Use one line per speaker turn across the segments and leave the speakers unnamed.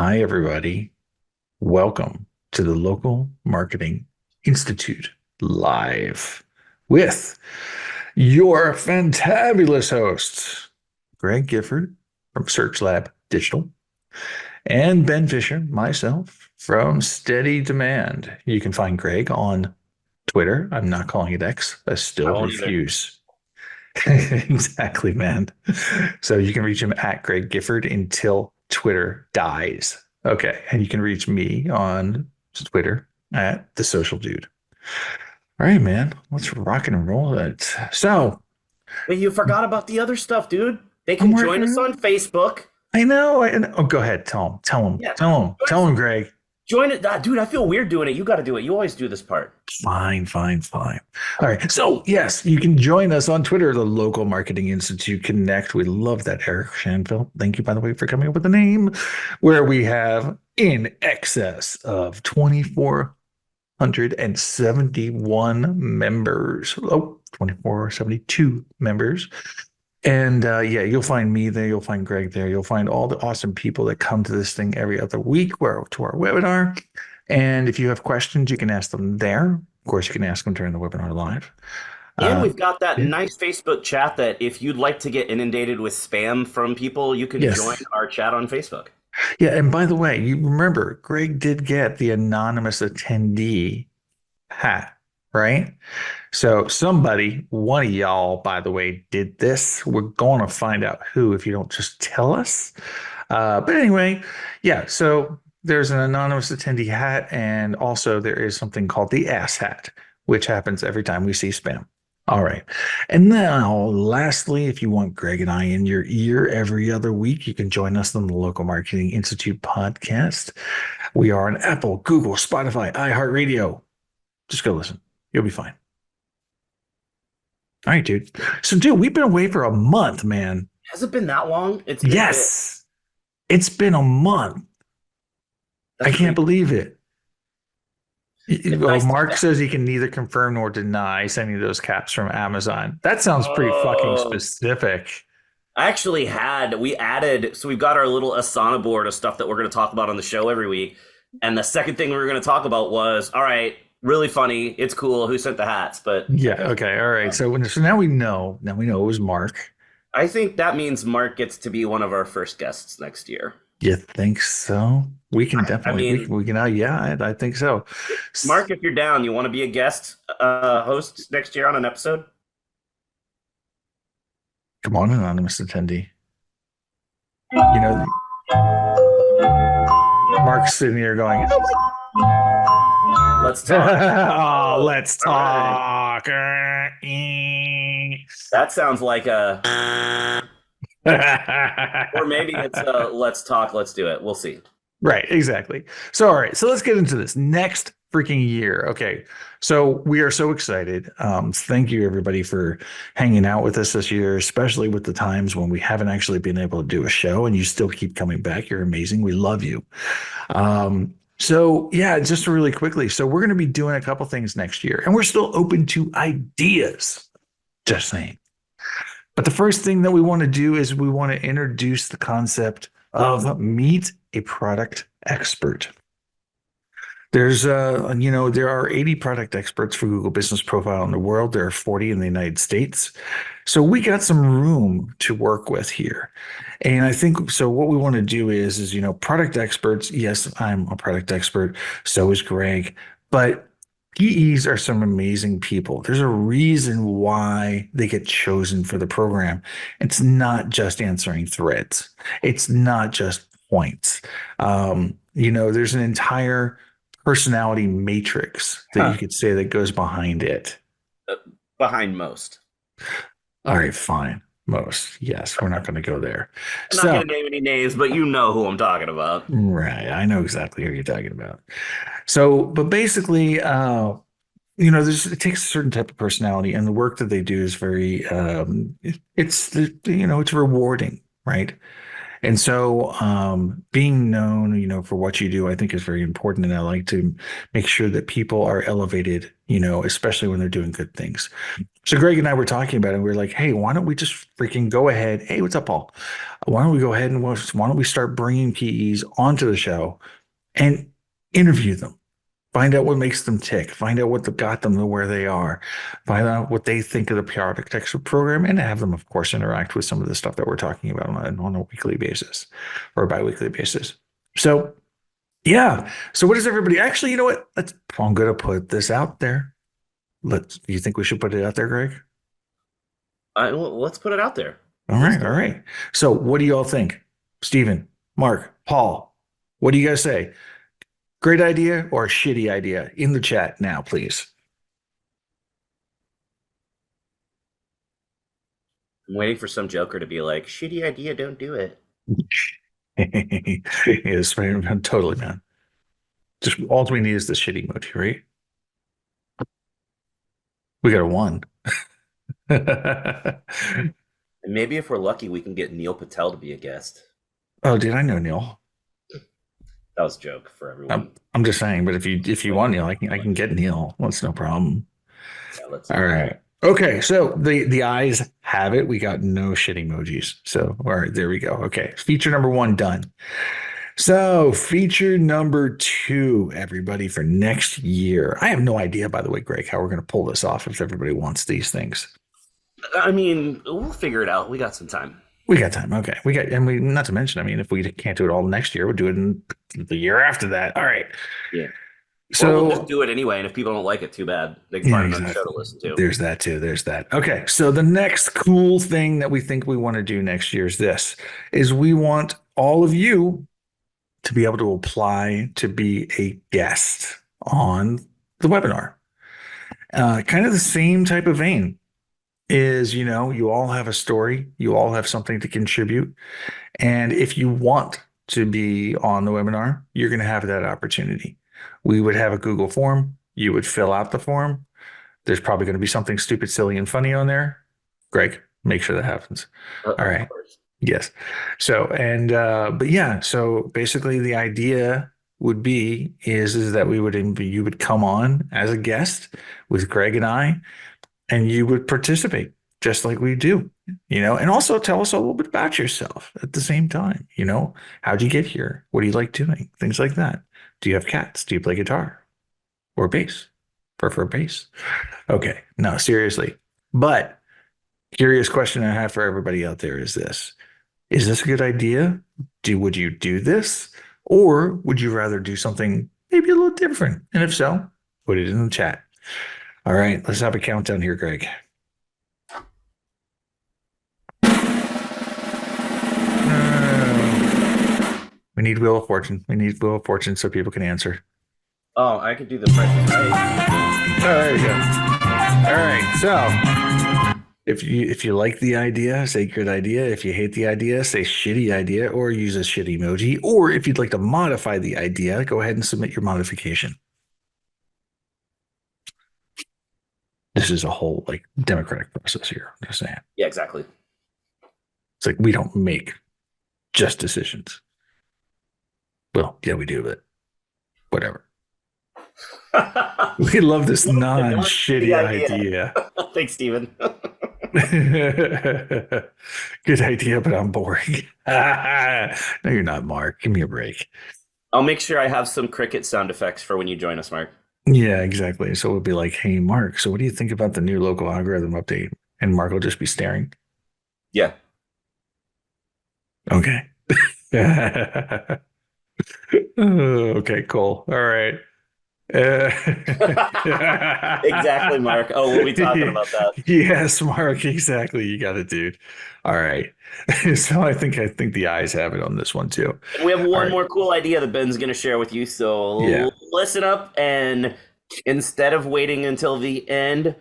Hi, everybody. Welcome to the Local Marketing Institute live with your fantabulous hosts, Greg Gifford from Search Lab Digital and Ben Fisher, myself from Steady Demand. You can find Greg on Twitter. I'm not calling it X. I
I
still
won't either.
refuse. Exactly, man. So you can reach him at Greg Gifford until Twitter dies. Okay. And you can reach me on Twitter at the social dude. All right, man. Let's rock and roll it. So
But you forgot about the other stuff, dude. They
I'm
can join us on
working.
Facebook.
I know. Oh, go ahead. Tell him. Tell him.
Yeah,
Tell him.
join
Tell
us.
him, Greg.
Join it, dude. I feel weird doing it. You got to do it. You always do this part.
Fine, fine, fine. All right. So, yes, you can join us on Twitter, the Local Marketing Institute Connect. We love that, Eric Shanfield. Thank you, by the way, for coming up with the name, where we have in excess of 2,471 members. Oh, 2,472 members. And yeah, you'll find me there. You'll find Greg there. You'll find all the awesome people that come to this thing every other week to our webinar. And if you have questions, you can ask them there. Of course, you can ask them during the webinar live.
And
Uh,
we've got that
yeah.
nice Facebook chat that if you'd like to get inundated with spam from people, you can join
Yes.
our chat on Facebook.
Yeah. And by the way, you remember Greg did get the anonymous attendee hat, right? So somebody, one of y'all, by the way, did this. We're going to find out who if you don't just tell us. But anyway, yeah. So there's an anonymous attendee hat, and also there is something called the ass hat, which happens every time we see spam. All right. And now, lastly, if you want Greg and I in your ear every other week, you can join us on the Local Marketing Institute podcast. We are on Apple, Google, Spotify, iHeartRadio. Just go listen. You'll be fine. All right, dude. So, dude, we've been away for a month, man.
Has it been that long? It's been a bit.
Yes, it's been a month. I
That's
can't
pretty cool.
believe it.
It's
Well,
nice to be
Mark
back.
says he can neither confirm nor deny sending those caps from Amazon. That sounds pretty fucking
Oh,
specific.
I actually we added, so we've got our little Asana board of stuff that we're going to talk about on the show every week. And the second thing we were going to talk about was, all right, really funny. It's cool. Who sent the hats? But
Yeah.
okay.
Okay. All right. So now we know. Now we know it was Mark.
I think that means Mark gets to be one of our first guests next year.
You think so? We can
I
definitely.
mean,
We can. Yeah, I think so.
Mark, if you're down, you want to be a guest host next year on an episode?
Come on, anonymous attendee. You know, Mark's sitting here going,
Let's talk.
oh,
Oh,
let's
all right.
talk.
That sounds like or maybe it's a let's talk, let's do it. We'll see.
Right, exactly. So, all right, so let's get into this next freaking year. Okay, so we are so excited. Thank you, everybody, for hanging out with us this year, especially with the times when we haven't actually been able to do a show, and you still keep coming back. You're amazing. We love you. So, yeah, just really quickly. So, we're going to be doing a couple things next year, and we're still open to ideas. Just saying. But the first thing that we want to do is we want to introduce the concept of meet a product expert. There's, there are 80 product experts for Google Business Profile in the world. There are 40 in the United States. So we got some room to work with here. And I think so. What we want to do is, product experts. Yes, I'm a product expert. So is Greg. But PEs are some amazing people. There's a reason why they get chosen for the program. It's not just answering threads. It's not just points. There's an entire personality matrix that you
Huh.
could say that goes behind it.
Behind most.
All right, fine. Most. Yes, we're not going to go there.
I'm not
So,
going to name any names, but you know who I'm talking about.
right, I know exactly who you're talking about. So, but basically, it takes a certain type of personality, and the work that they do is very, it's rewarding, right? And so, being known, for what you do, I think is very important. And I like to make sure that people are elevated, especially when they're doing good things. So Greg and I were talking about it. And we were like, hey, why don't we just freaking go ahead? Hey, what's up, Paul? Why don't we go ahead and why don't we start bringing PEs onto the show and interview them? Find out what makes them tick. Find out what got them to where they are. Find out what they think of the PR architecture program, and have them, of course, interact with some of the stuff that we're talking about on a weekly basis or a biweekly basis. So, yeah. So, what does everybody actually? You know what? I'm going to put this out there. You think we should put it out there, Greg?
Well, let's put it out there.
All right. All right. So, what do you all think? Stephen, Mark, Paul, what do you guys say? Great idea or a shitty idea? In the chat now, please.
I'm waiting for some joker to be like, shitty idea, don't do it.
Yes, man, totally, man. Just all we need is the shitty emoji, right? We got a 1.
And maybe if we're lucky, we can get Neil Patel to be a guest.
Oh, did I know Neil?
That was a joke for everyone.
I'm just saying, but if you want Neil, I can get Neil. That's no problem.
Yeah,
all right. Okay, so the eyes have it. We got no shit emojis. So all right, there we go. Okay, feature number 1 done. So feature number 2, everybody, for next year. I have no idea, by the way, Greg, how we're going to pull this off if everybody wants these things.
I mean, we'll figure it out. We got some time.
We got time. Okay. Not to mention, I mean, if we can't do it all next year, we'll do it in the year after that. All right.
Yeah.
So
we'll just do it anyway. And if people don't like it, too bad. They can find another show to listen to.
There's that too. There's that. Okay. So the next cool thing that we think we want to do next year is we want all of you to be able to apply to be a guest on the webinar. Kind of the same type of vein is, you all have a story, you all have something to contribute. And if you want to be on the webinar, you're going to have that opportunity. We would have a Google form. You would fill out the form. There's probably going to be something stupid, silly, and funny on there. Greg, make sure that happens. All right. Yes. So, but yeah, so basically the idea would be is that you would come on as a guest with Greg and I, and you would participate just like we do, and also tell us a little bit about yourself at the same time. How'd you get here? What do you like doing? Things like that. Do you have cats? Do you play guitar or bass? Prefer bass? Okay. No, seriously. But curious question I have for everybody out there is this. Is this a good idea? Would you do this? Or would you rather do something maybe a little different? And if so, put it in the chat. All right, let's have a countdown here, Greg. We need Wheel of Fortune. We need Wheel of Fortune so people can answer.
Oh, I could do the price right.
Oh, there you go. All right, so if you like the idea, say good idea. If you hate the idea, say shitty idea, or use a shitty emoji. Or if you'd like to modify the idea, go ahead and submit your modification. This is a whole democratic process here. I'm just saying.
Yeah, exactly.
It's like we don't make just decisions. Well, yeah, we do, but whatever. We love this non-shitty idea.
Thanks, Steven.
Good idea, but I'm boring. No, you're not, Mark. Give me a break.
I'll make sure I have some cricket sound effects for when you join us, Mark.
Yeah, exactly. So we'll be like, hey, Mark, so what do you think about the new local algorithm update? And Mark will just be staring.
Yeah.
Okay. Okay, cool. All right.
Exactly, Mark. Oh, we'll be talking about that.
Yes, Mark. Exactly. You got it, dude. All right. So I think the eyes have it on this one too.
We have one more cool idea that Ben's going to share with you. So listen up, and instead of waiting until the end,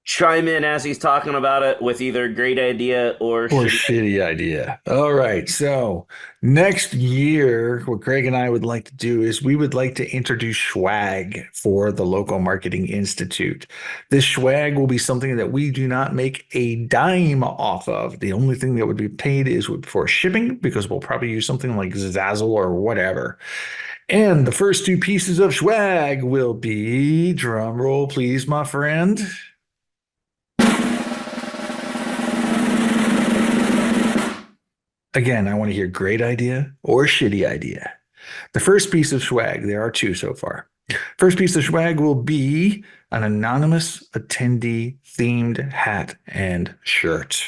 chime in as he's talking about it with either great idea or
shitty idea. All right. So next year, what Craig and I would like to do is we would like to introduce swag for the Local Marketing Institute. This swag will be something that we do not make a dime off of. The only thing that would be paid is for shipping, because we'll probably use something like Zazzle or whatever. And the first two pieces of swag will be, drum roll, please, my friend. Again, I want to hear great idea or shitty idea. The first piece of swag, there are two so far. First piece of swag will be an anonymous attendee themed hat and shirt.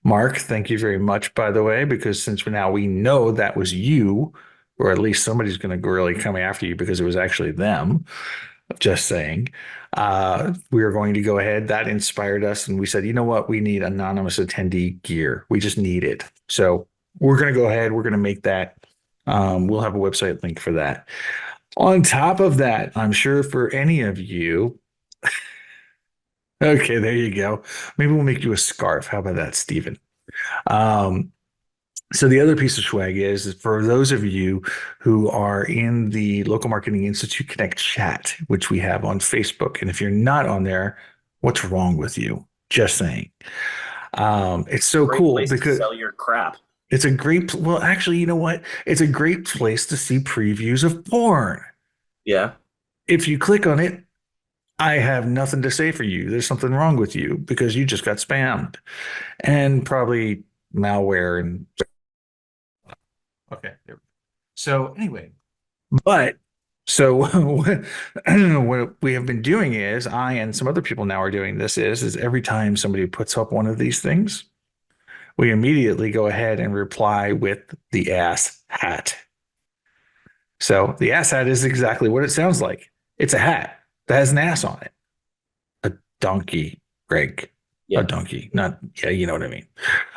Mark, thank you very much, by the way, because since now we know that was you, or at least somebody's going to really come after you because it was actually them. Just saying. We are going to go ahead. That inspired us. And we said, you know what? We need anonymous attendee gear. We just need it. So we're going to go ahead. We're going to make that. We'll have a website link for that. On top of that, I'm sure for any of you. Okay, there you go. Maybe we'll make you a scarf. How about that, Stephen? So the other piece of swag is for those of you who are in the Local Marketing Institute Connect chat, which we have on Facebook. And if you're not on there, what's wrong with you? Just saying. It's so
great
cool
place
because
to sell your crap.
It's a great, well, actually, you know what? It's a great place to see previews of porn.
Yeah.
If you click on it, I have nothing to say for you. There's something wrong with you because you just got spammed and probably malware and okay. So anyway, but so what we have been doing is I and some other people now are doing this is every time somebody puts up one of these things, we immediately go ahead and reply with the ass hat. So the ass hat is exactly what it sounds like. It's a hat that has an ass on it. A donkey, Greg.
Yeah.
A donkey, not, yeah, you know what I mean.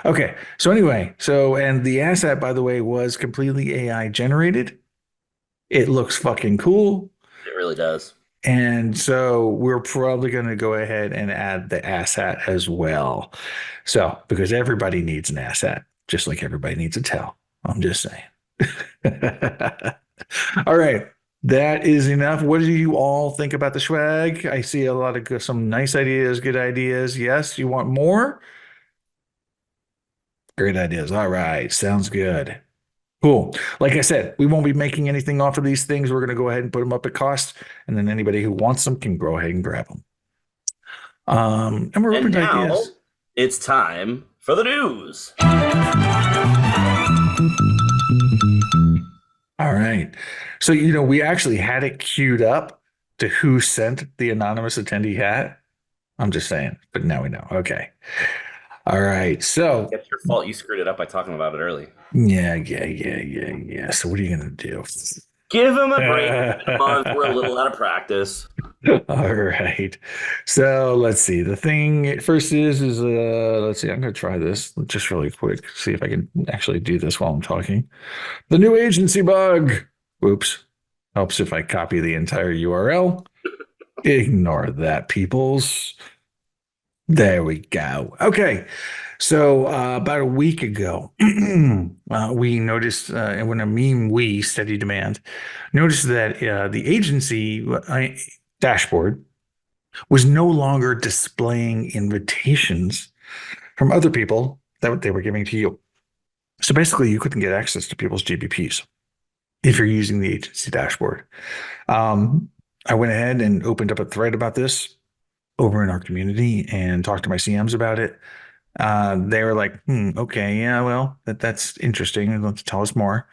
Okay. So anyway, and the asset, by the way, was completely AI generated. It looks fucking cool.
It really does.
And so we're probably going to go ahead and add the asset as well. So, because everybody needs an asset, just like everybody needs a towel. I'm just saying. All right. That is enough. What do you all think about the swag? I see a lot of some nice ideas, good ideas. Yes, you want more? Great ideas. All right. Sounds good. Cool. Like I said, we won't be making anything off of these things. We're going to go ahead and put them up at cost, and then anybody who wants them can go ahead and grab them. And we're open to ideas.
It's time for the news.
All right. So, we actually had it queued up to who sent the anonymous attendee hat. I'm just saying, but now we know. Okay. All right. So
it's your fault. You screwed it up by talking about it early.
Yeah. So what are you going to do?
Give him a break. A month. We're a little out of practice.
All right. So let's see. The thing first is let's see. I'm going to try this just really quick. See if I can actually do this while I'm talking. The new agency bug. Oops. Helps if I copy the entire URL. Ignore that, peoples. There we go. Okay. So about a week ago, we noticed, and when I mean we, Steady Demand, noticed that the agency dashboard was no longer displaying invitations from other people that they were giving to you. So basically, you couldn't get access to people's GBPs if you're using the agency dashboard. I went ahead and opened up a thread about this over in our community and talked to my CMs about it. They were like, okay, yeah, well, that's interesting. Let's tell us more.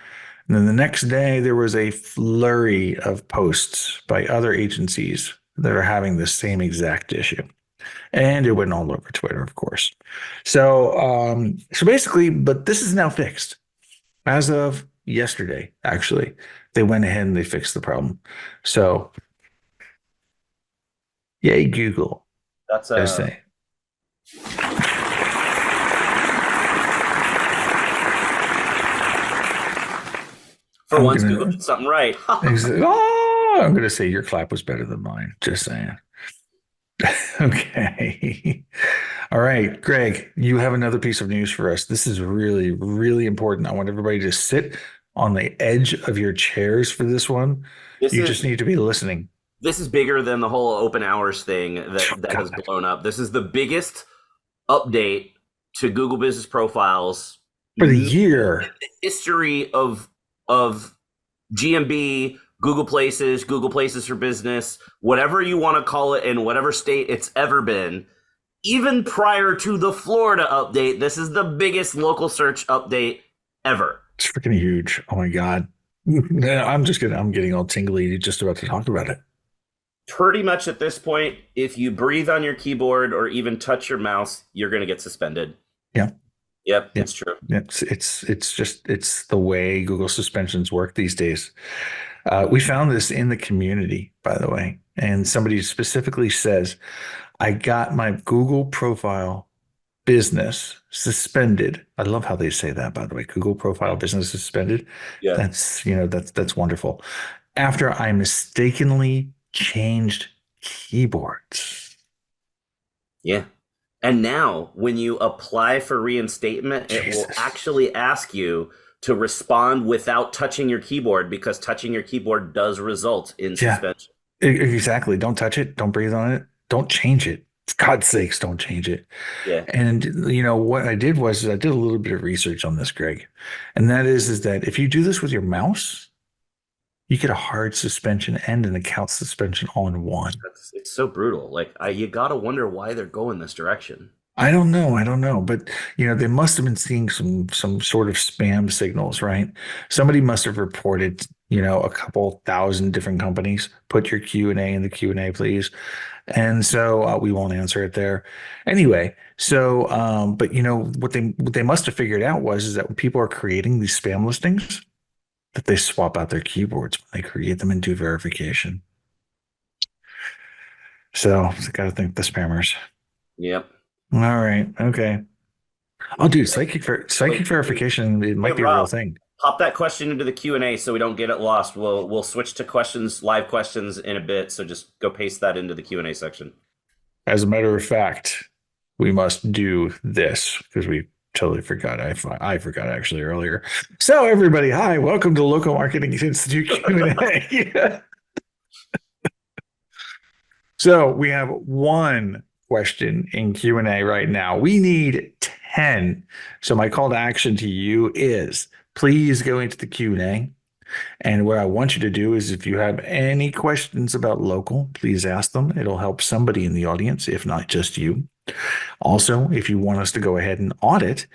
And then the next day, there was a flurry of posts by other agencies that are having the same exact issue. And it went all over Twitter, of course. So basically, but this is now fixed. As of yesterday, actually, they went ahead and they fixed the problem. So, yay, Google.
That's
say.
For once, Google did something right.
Oh, I'm going to say your clap was better than mine. Just saying. Okay. All right, Greg, you have another piece of news for us. This is really, really important. I want everybody to sit on the edge of your chairs for this one.
This
You just
is
need to be listening.
this is bigger than the whole open hours thing
Oh,
that has
God,
blown up. This is the biggest update to Google Business Profiles
for the
in
year.
the history of GMB, Google Places for Business, whatever you want to call it, in whatever state it's ever been. Even prior to the Florida update, this is the biggest local search update ever.
It's freaking huge. Oh my God. I'm getting all tingly just about to talk about it.
Pretty much at this point, if you breathe on your keyboard or even touch your mouse, you're going to get suspended.
Yeah.
Yep,
Yeah.
it's true.
It's the way Google suspensions work these days. We found this in the community, by the way, and somebody specifically says, I got my Google profile business suspended. I love how they say that, by the way. Google profile business suspended.
Yeah.
That's wonderful. After I mistakenly changed keyboards.
Yeah. And now, when you apply for reinstatement, it will
Jesus.
actually ask you to respond without touching your keyboard, because touching your keyboard does result in
Yeah.
suspension.
Exactly. Don't touch it. Don't breathe on it. Don't change it. For God's sakes, don't change it.
Yeah.
And what I did was I did a little bit of research on this, Greg. And that is that if you do this with your mouse, you get a hard suspension and an account suspension all in one.
It's so brutal. Like, you got to wonder why they're going this direction.
I don't know. I don't know. But they must have been seeing some sort of spam signals, right? Somebody must have reported, a couple thousand different companies. Put your Q&A in the Q&A, please. And so we won't answer it there. Anyway, so but what they must have figured out is that when people are creating these spam listings, that they swap out their keyboards when they create them and do verification. So I got to thank the spammers.
Yep.
All right. Okay. Oh, dude, psychic verification, it might be a real
Rob,
thing.
pop that question into the Q&A so we don't get it lost. We'll switch to live questions in a bit. So just go paste that into the Q&A section.
As a matter of fact, we must do this because we totally forgot. I forgot actually earlier. So everybody, hi, welcome to Local Marketing Institute Q&A. So we have one question in Q&A right now. We need 10. So my call to action to you is please go into the Q&A. And what I want you to do is if you have any questions about local, please ask them. It'll help somebody in the audience, if not just you. Also, if you want us to go ahead and audit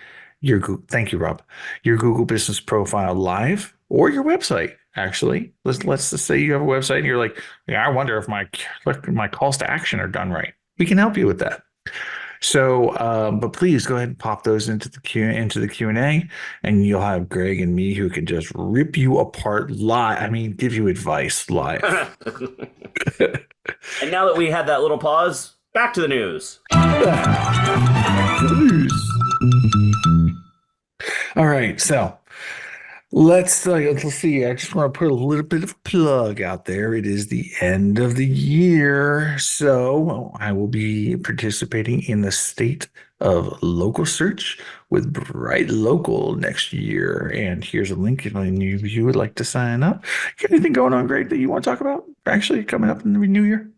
thank you, Rob, your Google Business Profile live or your website. Actually, let's just say you have a website and you're like, yeah, I wonder if my calls to action are done right. We can help you with that. So, but please go ahead and pop those into the Q&A, and you'll have Greg and me who can just rip you apart live. I mean, give you advice live.
And now that we had that little pause, back to the news.
All right, so let's see. I just want to put a little bit of a plug out there. It is the end of the year, so I will be participating in the State of Local Search with Bright Local next year. And here's a link if you would like to sign up. Got anything going on, Greg, that you want to talk about? Actually, coming up in the new year.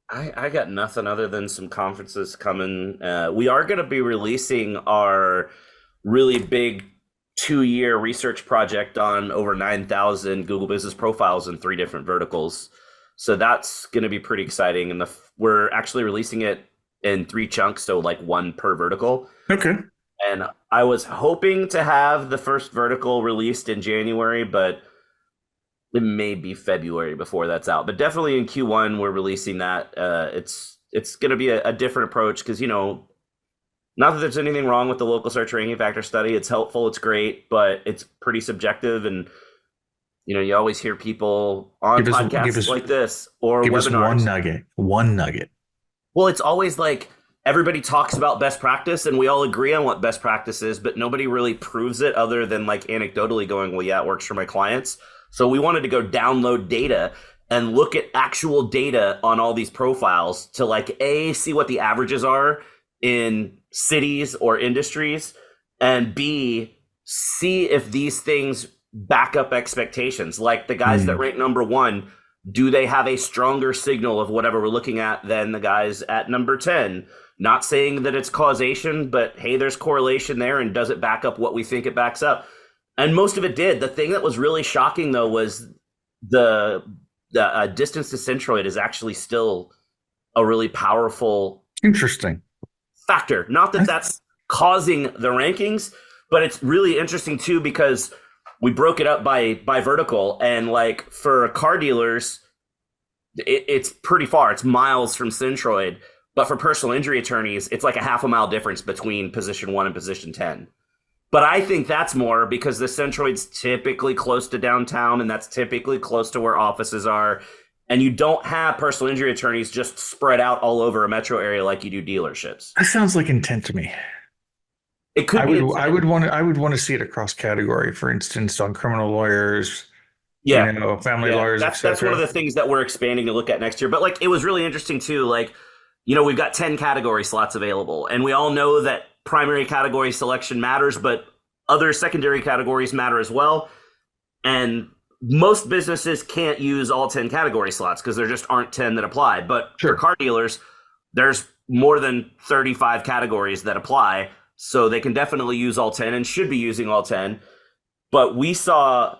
I got nothing other than some conferences coming. We are going to be releasing our really big 2-year research project on over 9,000 Google Business Profiles in 3 different verticals. So that's going to be pretty exciting. And we're actually releasing it in 3 chunks, so like 1 per vertical.
Okay.
And I was hoping to have the first vertical released in January, but it may be February before that's out. But definitely in Q1, we're releasing that. It's going to be a different approach because, not that there's anything wrong with the local search ranking factor study. It's helpful. It's great, but it's pretty subjective. And, you always hear people on podcasts like this or
give
webinars.
us one nugget.
Well, it's always like everybody talks about best practice and we all agree on what best practice is, but nobody really proves it other than like anecdotally going, well, yeah, it works for my clients. So we wanted to go download data and look at actual data on all these profiles to like see what the averages are in cities or industries, and B, see if these things back up expectations. Like the guys that rank number 1, do they have a stronger signal of whatever we're looking at than the guys at number 10? Not saying that it's causation, but hey, there's correlation there, and does it back up what we think it backs up? And most of it did. The thing that was really shocking, though, was the distance to centroid is actually still a really powerful
Interesting
factor. Not that that's causing the rankings, but it's really interesting too, because we broke it up by vertical, and like for car dealers, it's pretty far. It's miles from centroid. But for personal injury attorneys, it's like a half a mile difference between position 1 and position 10. But I think that's more because the centroid's typically close to downtown, and that's typically close to where offices are. And you don't have personal injury attorneys just spread out all over a metro area like you do dealerships.
That sounds like intent to me.
It could be.
I would want to see it across category, for instance, on criminal lawyers,
Yeah,
family lawyers.
That's one of the things that we're expanding to look at next year. But like, it was really interesting too. Like, we've got 10 category slots available, and we all know that primary category selection matters, but other secondary categories matter as well. And most businesses can't use all 10 category slots because there just aren't 10 that apply. But for car dealers, there's more than 35 categories that apply. So they can definitely use all 10 and should be using all 10. But we saw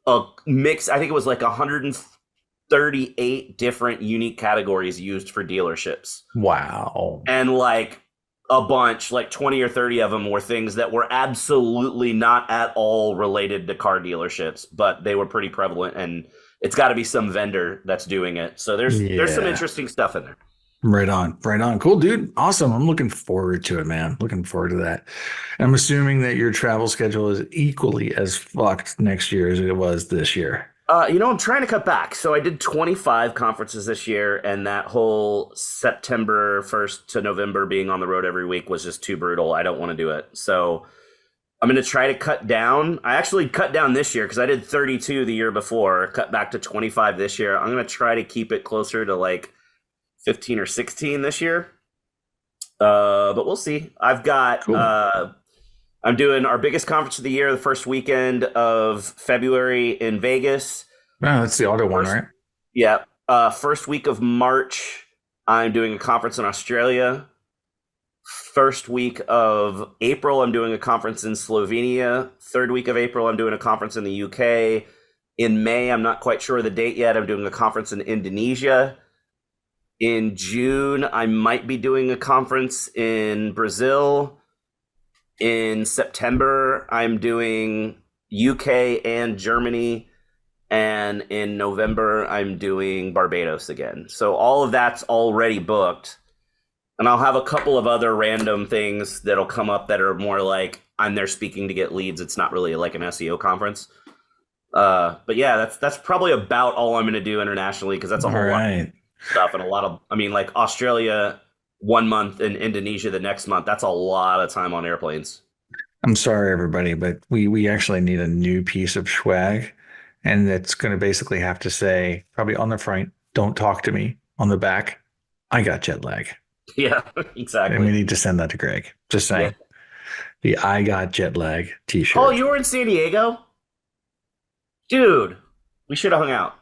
a mix, I think it was like 138 different unique categories used for dealerships.
Wow.
And like a bunch, like 20 or 30 of them were things that were absolutely not at all related to car dealerships, but they were pretty prevalent, and it's got to be some vendor that's doing it. So there's some interesting stuff in there.
Right on. Cool, dude. Awesome. I'm looking forward to it, man. Looking forward to that. I'm assuming that your travel schedule is equally as fucked next year as it was this year.
I'm trying to cut back. So I did 25 conferences this year, and that whole September 1st to November being on the road every week was just too brutal. I don't want to do it. So I'm going to try to cut down. I actually cut down this year because I did 32 the year before, cut back to 25 this year. I'm going to try to keep it closer to like 15 or 16 this year. But we'll see. I've got... Cool. I'm doing our biggest conference of the year, the first weekend of February in Vegas.
Oh, that's the auto one, right?
Yeah. First week of March, I'm doing a conference in Australia. First week of April, I'm doing a conference in Slovenia. Third week of April, I'm doing a conference in the UK. In May, I'm not quite sure of the date yet, I'm doing a conference in Indonesia. In June, I might be doing a conference in Brazil. In September, I'm doing UK and Germany. And in November, I'm doing Barbados again. So all of that's already booked. And I'll have a couple of other random things that'll come up that are more like I'm there speaking to get leads. It's not really like an SEO conference. But yeah, that's probably about all I'm going to do internationally, because that's a whole lot of stuff and a lot of, like Australia 1 month and Indonesia the next month. That's a lot of time on airplanes.
I'm sorry, everybody, but we actually need a new piece of swag, and it's going to basically have to say, probably on the front, "Don't talk to me." On the back, "I got jet lag."
Yeah, exactly.
And we need to send that to Greg. Just saying. Yeah. The "I got jet lag" t-shirt.
Oh, you were in San Diego? Dude, we should have hung out.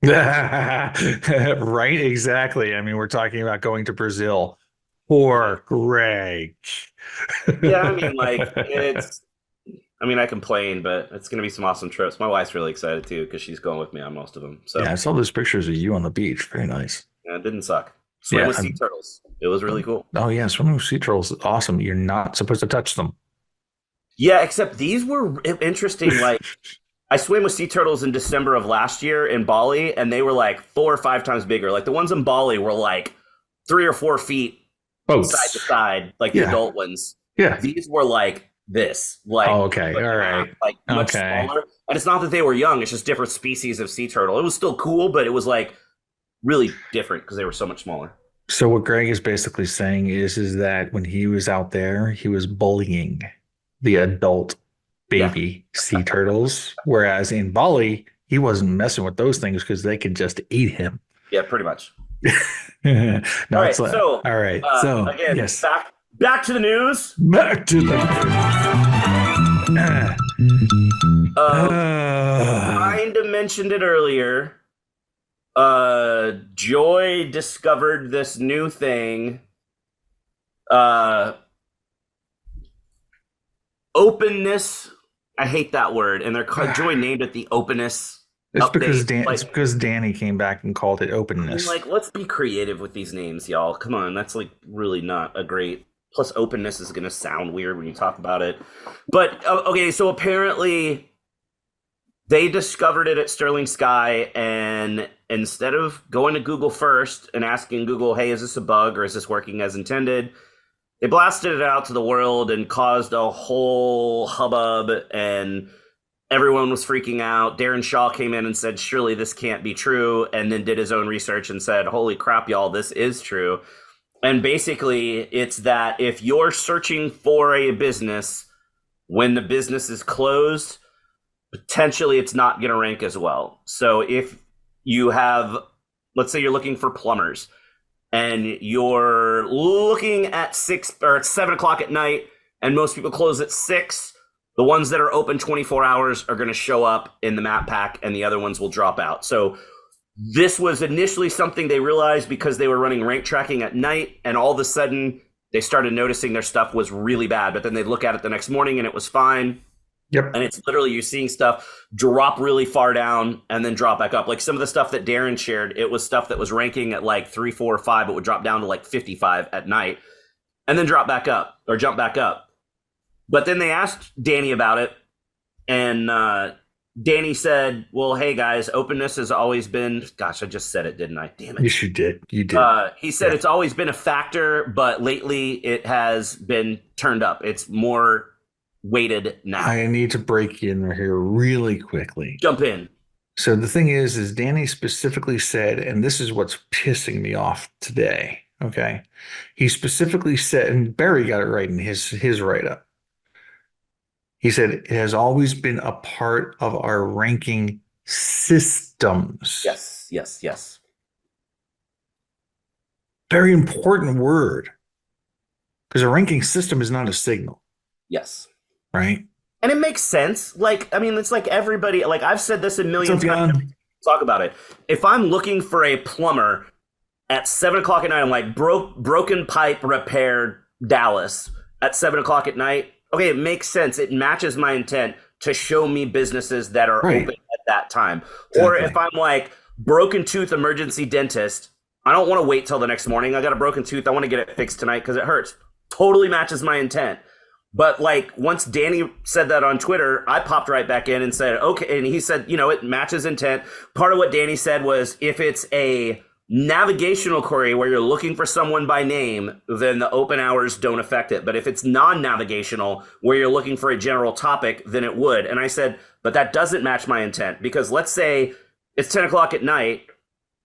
Right, exactly. We're talking about going to Brazil. Poor Greg.
Yeah, I complain, but it's going to be some awesome trips. My wife's really excited too, because she's going with me on most of them. So
yeah, I saw those pictures of you on the beach. Very nice.
Yeah, it didn't suck. Swim with sea turtles. It was really cool.
Oh yeah, swimming with sea turtles is awesome. You're not supposed to touch them.
Yeah, except these were interesting. Like, I swam with sea turtles in December of last year in Bali, and they were like 4 or 5 times bigger. Like the ones in Bali were like 3 or 4 feet side to side, like the adult ones.
Yeah.
These were like this. Like,
oh, okay. All right.
Like much smaller. And it's not that they were young, it's just different species of sea turtle. It was still cool, but it was like really different because they were so much smaller.
So what Greg is basically saying is that when he was out there, he was bullying the adult
Yeah.
baby sea turtles, whereas in Bali, he wasn't messing with those things because they could just eat him.
Yeah, pretty much.
No,
All
it's
right.
like,
So,
all right. So
again,
yes,
back to the news.
back to the
Kind of mentioned it earlier. Joy discovered this new thing. Openness. I hate that word, and Joy named it the openness
it's because
update.
it's because Danny came back and called it openness.
Let's be creative with these names, y'all. Come on, that's like really not a great. Plus, openness is going to sound weird when you talk about it. But okay, so apparently they discovered it at Sterling Sky, and instead of going to Google first and asking Google, hey, is this a bug or is this working as intended? They blasted it out to the world and caused a whole hubbub, and everyone was freaking out. Darren Shaw came in and said, surely this can't be true, and then did his own research and said, holy crap, y'all, this is true. And basically, it's that if you're searching for a business when the business is closed, potentially it's not going to rank as well. So if you have, let's say you're looking for plumbers and you're looking at 6 or 7 o'clock at night and most people close at 6, the ones that are open 24 hours are going to show up in the map pack and the other ones will drop out. So this was initially something they realized because they were running rank tracking at night, and all of a sudden they started noticing their stuff was really bad, but then they'd look at it the next morning and it was fine.
Yep.
And it's literally you're seeing stuff drop really far down and then drop back up. Like some of the stuff that Darren shared, it was stuff that was ranking at like 3, 4, or 5, but would drop down to like 55 at night and then drop back up or jump back up. But then they asked Danny about it, and Danny said, well, hey guys, openness has always been, gosh, I just said it, didn't I? Damn it.
Yes, you did. You did.
He said it's always been a factor, but lately it has been turned up. It's more weighted now.
I need to break in here really quickly.
Jump in.
So the thing is Danny specifically said, and this is what's pissing me off today. Okay. He specifically said, and Barry got it right in his write-up. He said it has always been a part of our ranking systems.
Yes, yes, yes.
Very important word. Because a ranking system is not a signal.
Yes.
Right?
And it makes sense. Like, I mean, it's like everybody, like I've said this a million times. Talk about it. If I'm looking for a plumber at 7 o'clock at night, I'm like, broken pipe repaired Dallas at 7 o'clock at night. Okay, it makes sense. It matches my intent to show me businesses that are open at that time. Exactly. Or if I'm like, broken tooth emergency dentist, I don't want to wait till the next morning. I got a broken tooth. I want to get it fixed tonight because it hurts. Totally matches my intent. But like once Danny said that on Twitter, I popped right back in and said, okay. And he said, you know, it matches intent. Part of what Danny said was if it's a navigational query where you're looking for someone by name, then the open hours don't affect it. But if it's non-navigational where you're looking for a general topic, then it would. And I said, but that doesn't match my intent, because let's say it's 10 o'clock at night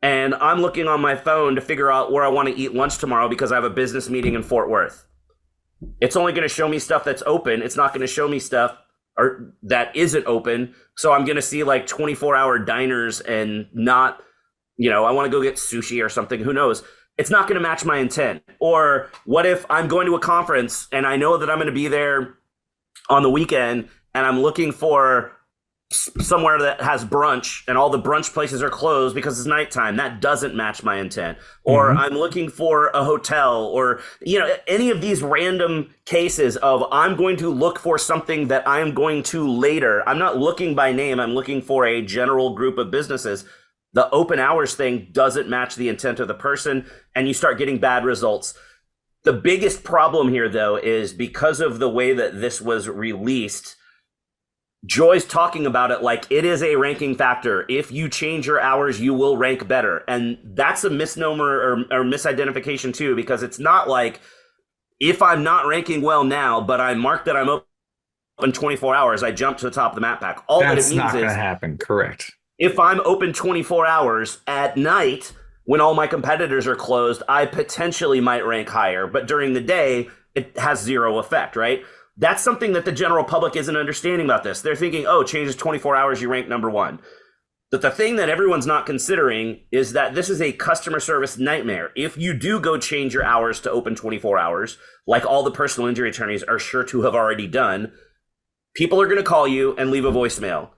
and I'm looking on my phone to figure out where I want to eat lunch tomorrow because I have a business meeting in Fort Worth. It's only going to show me stuff that's open. It's not going to show me stuff or that isn't open. So I'm going to see like 24-hour diners and not, you know, I want to go get sushi or something. Who knows? It's not going to match my intent. Or what if I'm going to a conference and I know that I'm going to be there on the weekend and I'm looking for somewhere that has brunch and all the brunch places are closed because it's nighttime. That doesn't match my intent. Or I'm looking for a hotel, or, you know, any of these random cases of I'm going to look for something that I'm going to later. I'm not looking by name. I'm looking for a general group of businesses. The open hours thing doesn't match the intent of the person, and you start getting bad results. The biggest problem here, though, is because of the way that this was released, Joy's talking about it like it is a ranking factor. If you change your hours, you will rank better. And that's a misnomer or misidentification too, because it's not like if I'm not ranking well now, but I mark that I'm open 24 hours, I jump to the top of the map pack. All that it means is
not going to happen. Correct.
If I'm open 24 hours at night, when all my competitors are closed, I potentially might rank higher, but during the day, it has zero effect, right? That's something that the general public isn't understanding about this. They're thinking, oh, changes 24 hours, you rank number one. But the thing that everyone's not considering is that this is a customer service nightmare. If you do go change your hours to open 24 hours, like all the personal injury attorneys are sure to have already done, people are going to call you and leave a voicemail.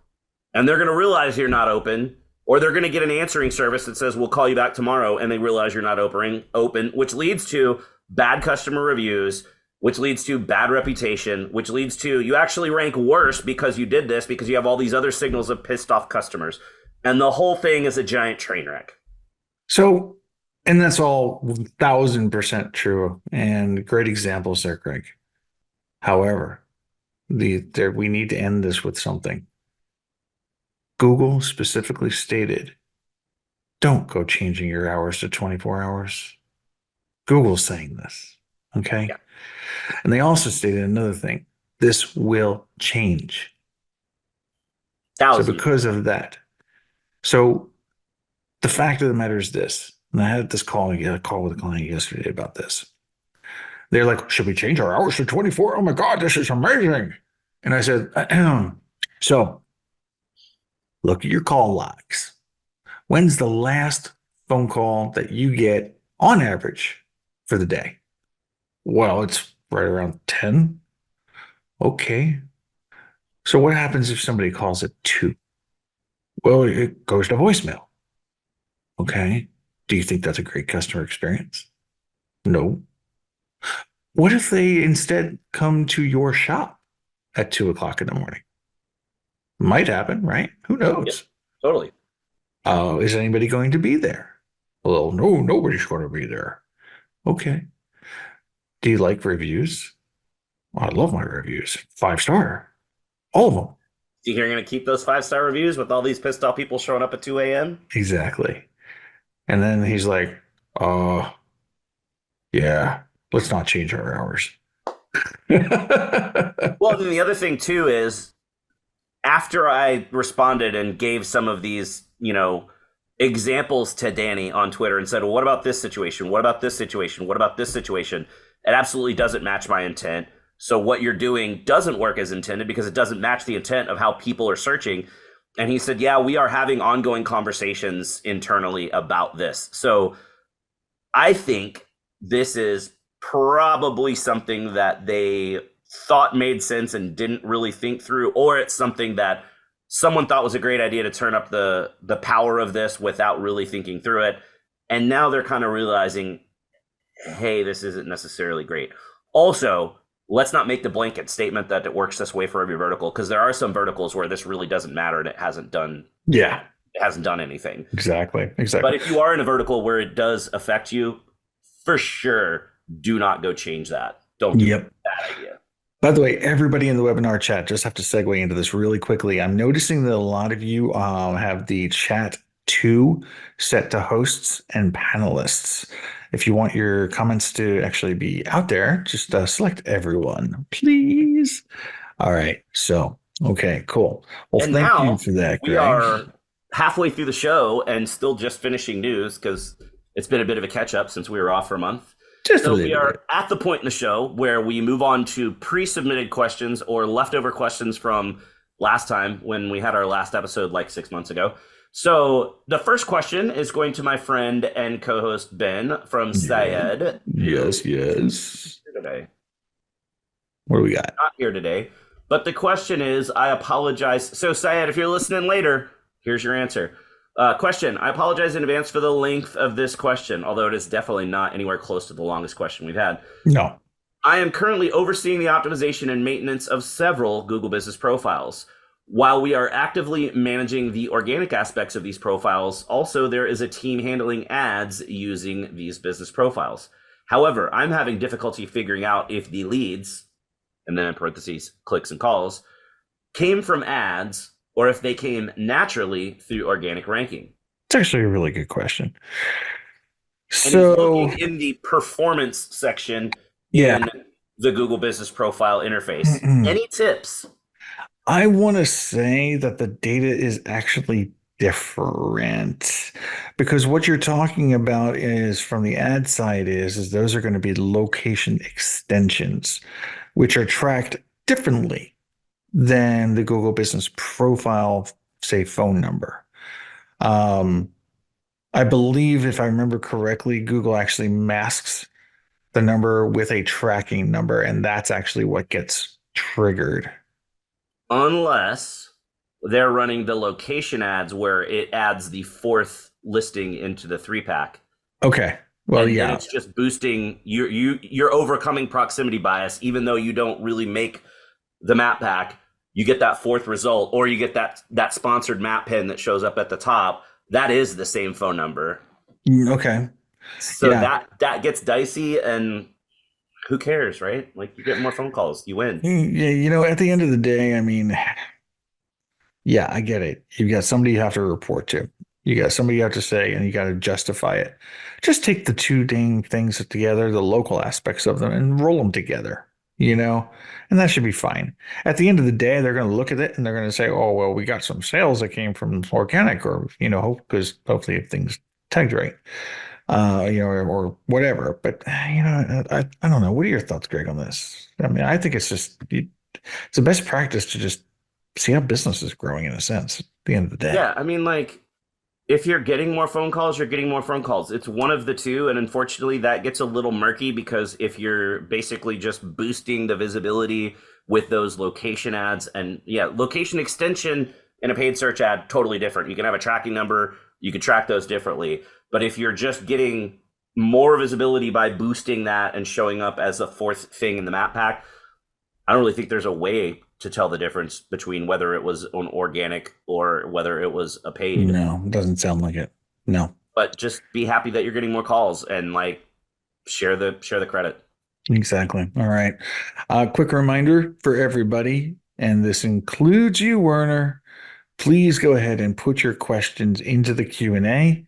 And they're going to realize you're not open, or they're going to get an answering service that says, we'll call you back tomorrow, and they realize you're not open, which leads to bad customer reviews, which leads to bad reputation, which leads to you actually rank worse because you did this, because you have all these other signals of pissed off customers. And the whole thing is a giant train wreck.
So, and that's all 1,000% true and great examples there, Greg. However, we need to end this with something. Google specifically stated, don't go changing your hours to 24 hours. Google's saying this, okay?
Yeah.
And they also stated another thing. This will change. So because of that. So the fact of the matter is this, and I had this call with a client yesterday about this. They're like, should we change our hours to 24? Oh my God, this is amazing. And I said, so look at your call logs. When's the last phone call that you get on average for the day? Well, it's right around 10. Okay. So what happens if somebody calls at 2? Well, it goes to voicemail. Okay. Do you think that's a great customer experience? No. What if they instead come to your shop at 2 o'clock in the morning? Might happen, right? Who knows?
Yep, totally.
Is anybody going to be there? Well, no, nobody's going to be there. Okay. Do you like reviews? Well, I love my reviews. 5-star. All of them.
Do you think you're going to keep those 5-star reviews with all these pissed off people showing up at 2 a.m.?
Exactly. And then he's like, yeah, let's not change our hours.
Well, then the other thing too is after I responded and gave some of these, examples to Danny on Twitter and said, well, what about this situation? What about this situation? What about this situation? It absolutely doesn't match my intent. So what you're doing doesn't work as intended because it doesn't match the intent of how people are searching. And he said, yeah, we are having ongoing conversations internally about this. So I think this is probably something that they thought made sense and didn't really think through, or it's something that someone thought was a great idea to turn up the power of this without really thinking through it. And now they're kind of realizing, hey, this isn't necessarily great. Also, let's not make the blanket statement that it works this way for every vertical, because there are some verticals where this really doesn't matter and it hasn't done anything.
Exactly.
But if you are in a vertical where it does affect you, for sure, do not go change that. Don't do that idea.
By the way, everybody in the webinar chat, just have to segue into this really quickly. I'm noticing that a lot of you have the chat 2 set to hosts and panelists. If you want your comments to actually be out there, just select everyone, please. All right. So, okay, cool. Well,
and
thank you for that, Greg.
We are halfway through the show and still just finishing news because it's been a bit of a catch up since we were off for a month. So we are at the point in the show where we move on to pre-submitted questions or leftover questions from last time when we had our last episode like 6 months ago. So the first question is going to my friend and co-host Ben from Syed.
Yes.
Here today.
What do we got?
Not here today. But the question is, I apologize. So Syed, if you're listening later, here's your answer. Question. I apologize in advance for the length of this question, although it is definitely not anywhere close to the longest question we've had.
No.
I am currently overseeing the optimization and maintenance of several Google Business profiles. While we are actively managing the organic aspects of these profiles, also there is a team handling ads using these business profiles. However, I'm having difficulty figuring out if the leads, and then in parentheses, clicks and calls, came from ads or if they came naturally through organic ranking.
It's actually a really good question.
And
So
looking in the performance section in the Google Business Profile interface, any tips?
I want to say that the data is actually different because what you're talking about is from the ad side is those are going to be location extensions, which are tracked differently than the Google Business Profile, say, phone number. Um, I believe, if I remember correctly, Google actually masks the number with a tracking number, and that's actually what gets triggered.
Unless they're running the location ads where it adds the fourth listing into the three pack.
Okay. Well,
And then
yeah.
it's just boosting you're overcoming proximity bias, even though you don't really make the map pack. You get that fourth result, or you get that sponsored map pin that shows up at the top. That is the same phone number.
Okay.
So
Yeah.
that gets dicey, and who cares, right? Like, you get more phone calls, you win.
Yeah. At the end of the day, I mean, yeah, I get it. You got somebody you have to report to. You got somebody you have to say, and you got to justify it. Just take the two dang things together, the local aspects of them, and roll them together, and that should be fine. At the end of the day, they're going to look at it and they're going to say, oh, well, we got some sales that came from organic or, because hopefully if things tagged right, or whatever. But, I don't know. What are your thoughts, Greg, on this? I mean, I think it's the best practice to just see how business is growing in a sense at the end of the day.
Yeah, I mean, like, if you're getting more phone calls, you're getting more phone calls. It's one of the two, and unfortunately, that gets a little murky because if you're basically just boosting the visibility with those location ads, and yeah, location extension in a paid search ad, totally different. You can have a tracking number, you can track those differently. But if you're just getting more visibility by boosting that and showing up as a fourth thing in the map pack, I don't really think there's a way to tell the difference between whether it was an organic or whether it was a paid.
No, it doesn't sound like it. No,
But just be happy that you're getting more calls, and like, share the credit.
exactly. All right. Quick reminder for everybody, and this includes you, Werner. Please go ahead and put your questions into the Q&A.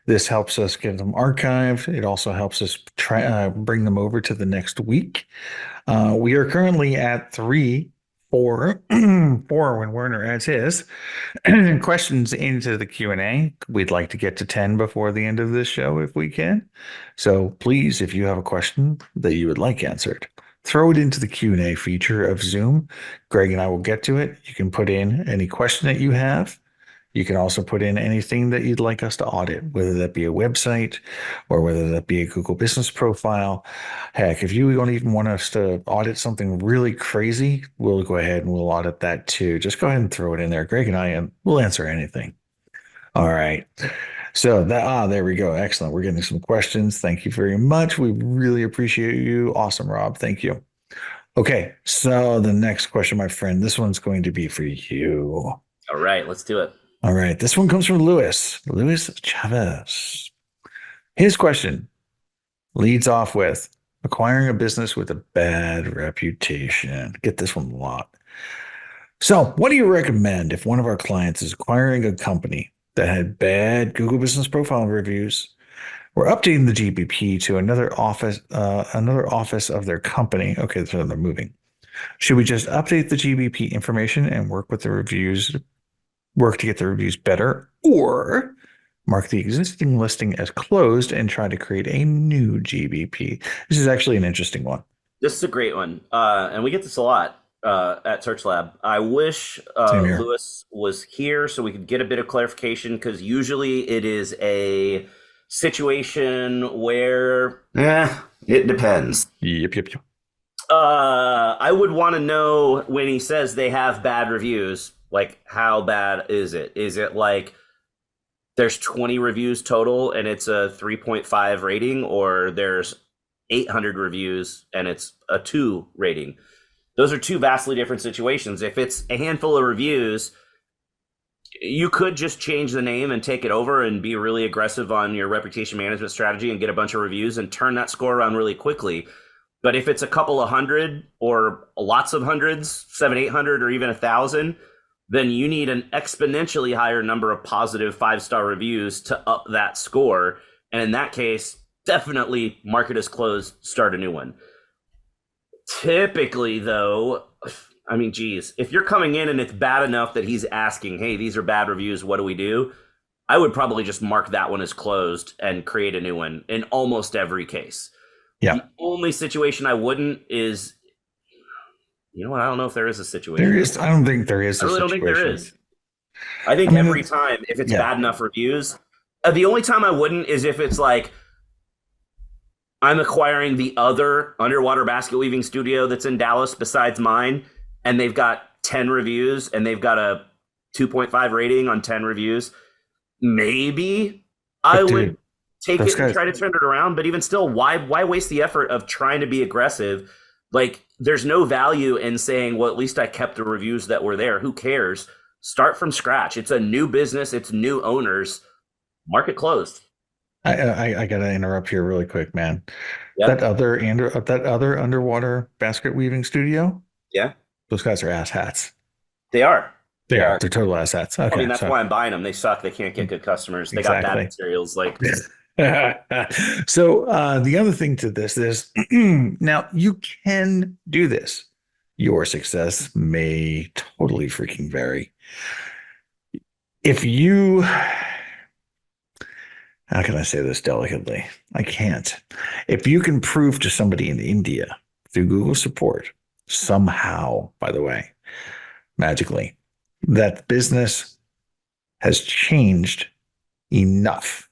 This helps us get them archived. It also helps us try bring them over to the next week. We are currently at 4 when Werner adds his questions into the Q&A. We'd like to get to 10 before the end of this show if we can. So please, if you have a question that you would like answered, throw it into the Q&A feature of Zoom. Greg and I will get to it. You can put in any question that you have. You can also put in anything that you'd like us to audit, whether that be a website or whether that be a Google Business Profile. Heck, if you don't even want us to audit something really crazy, we'll go ahead and we'll audit that too. Just go ahead and throw it in there. Greg and I, and we'll answer anything. All right. So there we go. Excellent. We're getting some questions. Thank you very much. We really appreciate you. Awesome, Rob. Thank you. Okay. So the next question, my friend, this one's going to be for you.
All right, let's do it.
All right. This one comes from Luis Chavez. His question leads off with acquiring a business with a bad reputation. Get this one a lot. So, what do you recommend if one of our clients is acquiring a company that had bad Google Business Profile reviews? We're updating the GBP to another office of their company. Okay, so they're moving. Should we just update the GBP information and work to get the reviews better, or mark the existing listing as closed and try to create a new GBP? This is actually an interesting one.
This is a great one, and we get this a lot at Search Lab. I wish
Same here.
Lewis was here so we could get a bit of clarification, because usually it is a situation where it depends.
Yep.
I would want to know, when he says they have bad reviews, like, how bad is it? Is it like there's 20 reviews total and it's a 3.5 rating, or there's 800 reviews and it's a 2 rating? Those are two vastly different situations. If it's a handful of reviews, you could just change the name and take it over and be really aggressive on your reputation management strategy and get a bunch of reviews and turn that score around really quickly. But if it's a couple of hundred or lots of hundreds, 700, 800, or even 1,000, then you need an exponentially higher number of positive 5-star reviews to up that score. And in that case, definitely mark it as closed, start a new one. Typically, though, I mean, geez, if you're coming in and it's bad enough that he's asking, hey, these are bad reviews, what do we do? I would probably just mark that one as closed and create a new one in almost every case. The
Yeah,
only situation I wouldn't is, you know what? I don't know if there is a
there
situation.
is. I don't think there is
I
a
really don't think there
situation.
is. I
I
think
mean,
every time, if it's
yeah,
bad enough reviews, the only time I wouldn't is if it's like I'm acquiring the other underwater basket weaving studio that's in Dallas besides mine, and they've got 10 reviews and they've got a 2.5 rating on 10 reviews. Maybe I
but
would
dude,
take
those
it and
guys.
try to turn it around. But even still, why waste the effort of trying to be aggressive? Like, there's no value in saying, well, at least I kept the reviews that were there. Who cares? Start from scratch. It's a new business, it's new owners. Market closed.
I gotta interrupt here really quick, man.
Yep.
That other underwater basket weaving studio,
Yeah,
those guys are ass hats.
they are.
They are. They're total ass hats.
I
Okay,
mean, that's
so
why I'm buying them. They suck. They can't get good customers. They got bad
exactly.
materials. Like,
So the other thing to this is now you can do this. Your success may totally freaking vary. If you, how can I say this delicately? I can't. If you can prove to somebody in India through Google support, somehow, by the way, magically, that business has changed enough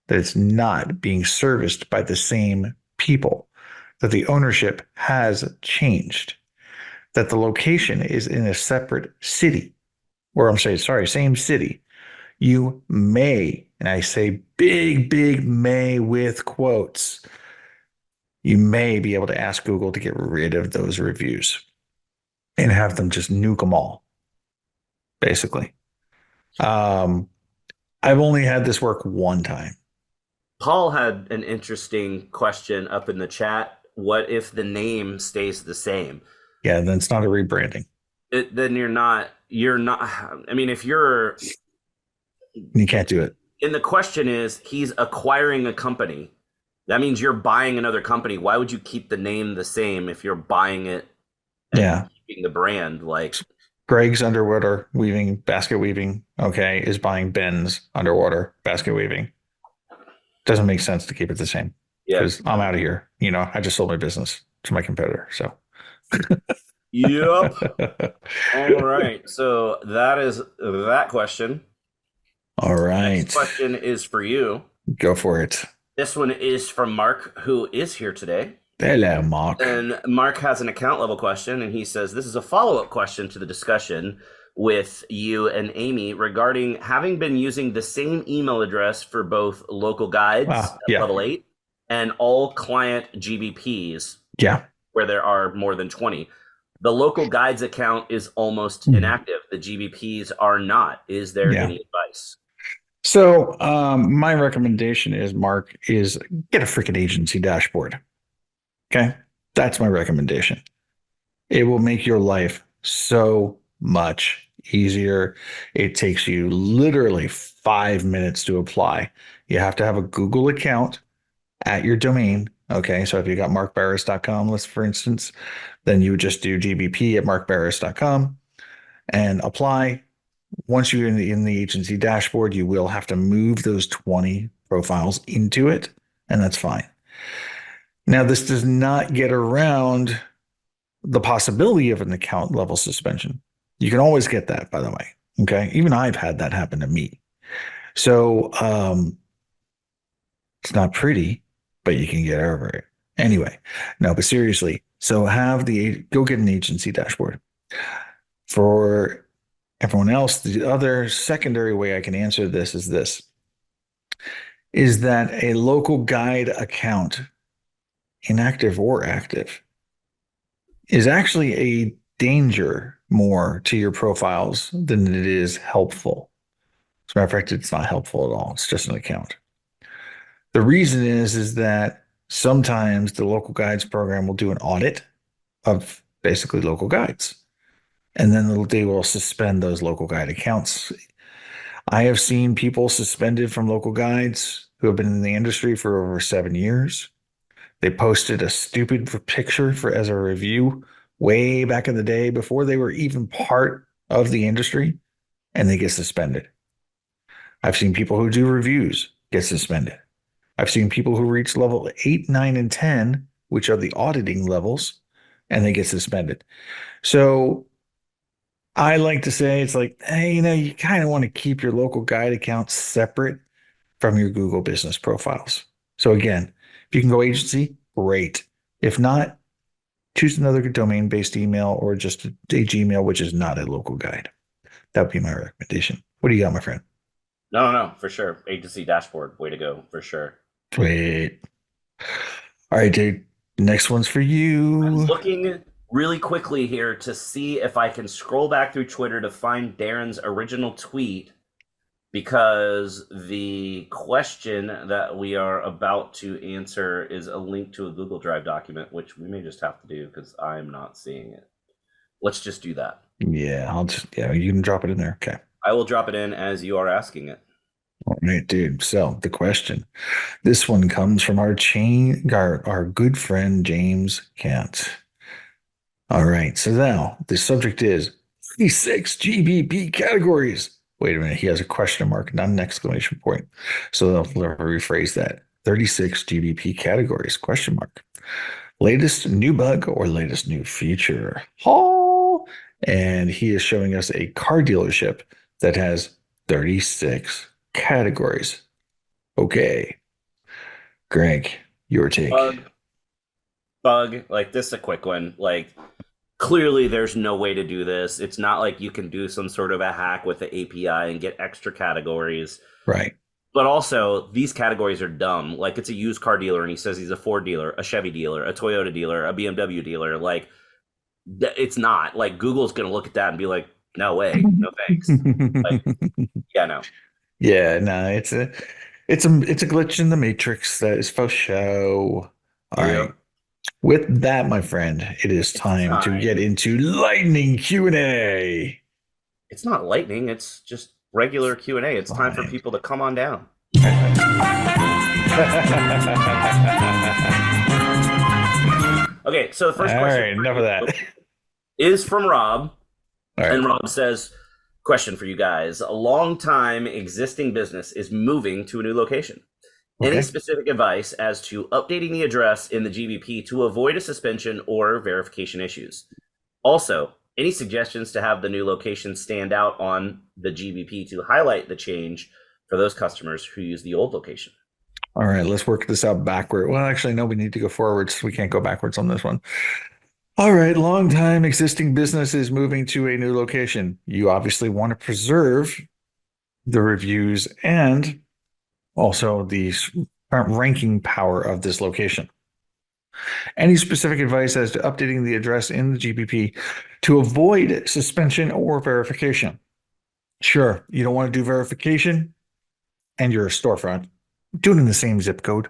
that it's not being serviced by the same people, that the ownership has changed, that the location is in a separate city, or I'm saying, sorry, same city. You may, and I say big, big may with quotes, you may be able to ask Google to get rid of those reviews and have them just nuke them all, basically. Um, I've only had this work one time.
Paul had an interesting question up in the chat. What if the name stays the same?
Yeah, then it's not a rebranding.
Then you're not, I mean, if you're,
You can't do it.
and the question is, he's acquiring a company. That means you're buying another company. Why would you keep the name the same if you're buying it and
Yeah.
keeping the brand? Like,
Greg's underwater weaving, basket weaving, okay, is buying Ben's underwater basket weaving. Doesn't make sense to keep it the same
yeah.
because I'm out of here. You know, I just sold my business to my competitor. So,
Yep. All right. So that is that question.
all
Next
right,
question is for you.
go for it.
This one is from Mark, who is here today.
Hello, Mark.
And Mark has an account level question, and he says, this is a follow up question to the discussion with you and Amy regarding having been using the same email address for both local guides
Ah,
at
yeah,
level 8 and all client GBPs,
yeah.
where there are more than 20. The local guides account is almost
Hmm.
inactive. The GBPs are not. Is there
Yeah.
any advice?
So, my recommendation is, Mark, is get a freaking agency dashboard. Okay, that's my recommendation. It will make your life so much easier. It takes you literally 5 minutes to apply. You have to have a Google account at your domain. Okay. So if you got markbarris.com list, for instance, then you would just do GBP at markbarris.com and apply. Once you're in the agency dashboard, you will have to move those 20 profiles into it, and that's fine. Now, this does not get around the possibility of an account level suspension. You can always get that, by the way. Okay. Even I've had that happen to me. So it's not pretty, but you can get over it. Anyway, no, but seriously, so go get an agency dashboard. For everyone else, the other secondary way I can answer this is that a local guide account, inactive or active, is actually a danger more to your profiles than it is helpful. As a matter of fact, it's not helpful at all. It's just an account. The reason is that sometimes the local guides program will do an audit of basically local guides, and then they will suspend those local guide accounts. I have seen people suspended from local guides who have been in the industry for over 7 years. They posted a stupid picture for as a review way back in the day before they were even part of the industry, and they get suspended. I've seen people who do reviews get suspended. I've seen people who reach level 8, 9, and 10, which are the auditing levels, and they get suspended. So I like to say it's like, hey, you kind of want to keep your local guide account separate from your Google business profiles. So again, if you can go agency, great. If not, choose another domain-based email or just a Gmail, which is not a local guide. That would be my recommendation. What do you got, my friend?
No, for sure. Agency dashboard, way to go, for sure.
Sweet. All right, dude. Next one's for
I'm
you.
looking really quickly here to see if I can scroll back through Twitter to find Darren's original tweet, because the question that we are about to answer is a link to a Google Drive document, which we may just have to do because I'm not seeing it. Let's just do that.
Yeah, you can drop it in there. Okay.
I will drop it in as you are asking it.
All right, dude. So the question, this one comes from our good friend James Kent. All right. So now the subject is 36 GBP categories. Wait a minute. He has a question mark, not an exclamation point. So I'll rephrase that. 36 GBP categories, question mark. Latest new bug or latest new feature. Oh, and he is showing us a car dealership that has 36 categories. Okay. Greg, your take.
Bug, like this is a quick one. Like, clearly there's no way to do this. It's not like you can do some sort of a hack with the API and get extra categories.
Right.
But also, these categories are dumb. Like, it's a used car dealer and he says he's a Ford dealer, a Chevy dealer, a Toyota dealer, a BMW dealer. Like, it's not. Like, Google's going to look at that and be like, no way, no thanks. Like, yeah, no.
Yeah, no, it's a glitch in the matrix that is for show. All
Yep.
right. With that, my friend, it is time to get into lightning Q&A.
It's not lightning. It's just regular Q&A. It's time for people to come on down. Okay, so the first question. All right,
enough of that.
Is from Rob.
All right.
And Rob says, question for you guys. A long-time existing business is moving to a new location. Okay. Any specific advice as to updating the address in the GBP to avoid a suspension or verification issues? Also, any suggestions to have the new location stand out on the GBP to highlight the change for those customers who use the old location?
All right, let's work this out backward. Well, actually, no, we need to go forwards. We can't go backwards on this one. All right, long time existing business is moving to a new location. You obviously want to preserve the reviews and also the ranking power of this location. Any specific advice as to updating the address in the GBP to avoid suspension or verification? Sure, you don't want to do verification and you're a storefront. Do it in the same zip code.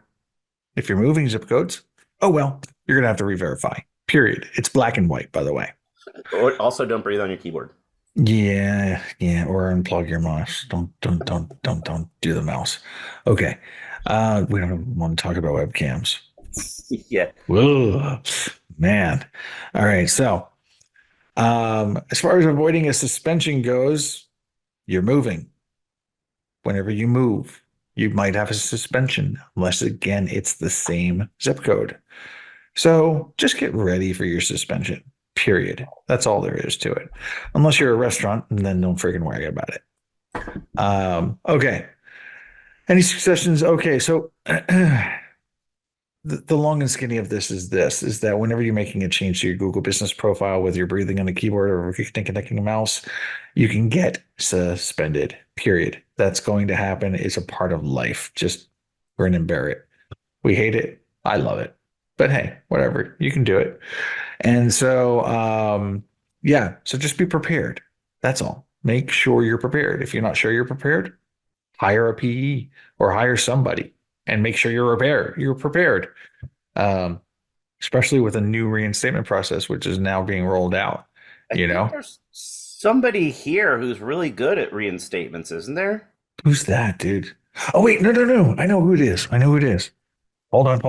If you're moving zip codes, oh well, you're going to have to re-verify. Period. It's black and white, by the way.
Also, don't breathe on your keyboard.
Yeah, or unplug your mouse. Don't do the mouse. Okay. We don't want to talk about webcams.
Yeah.
Whoa, man. All right. So, as far as avoiding a suspension goes, you're moving. Whenever you move, you might have a suspension, unless again it's the same zip code. So just get ready for your suspension. Period. That's all there is to it. Unless you're a restaurant, and then don't freaking worry about it. Okay. Any suggestions? Okay, so the long and skinny of this is that whenever you're making a change to your Google business profile, whether you're breathing on a keyboard or connecting a mouse, you can get suspended. Period. That's going to happen. It's a part of life. Just grin and bear it. We hate it. I love it. But hey, whatever. You can do it. And so, so just be prepared. That's all. Make sure you're prepared. If you're not sure you're prepared, hire a PE or hire somebody and make sure you're prepared. Especially with a new reinstatement process, which is now being rolled out.
I think there's somebody here who's really good at reinstatements, isn't there?
Who's that, dude? Oh, wait, no. I know who it is. Hold on.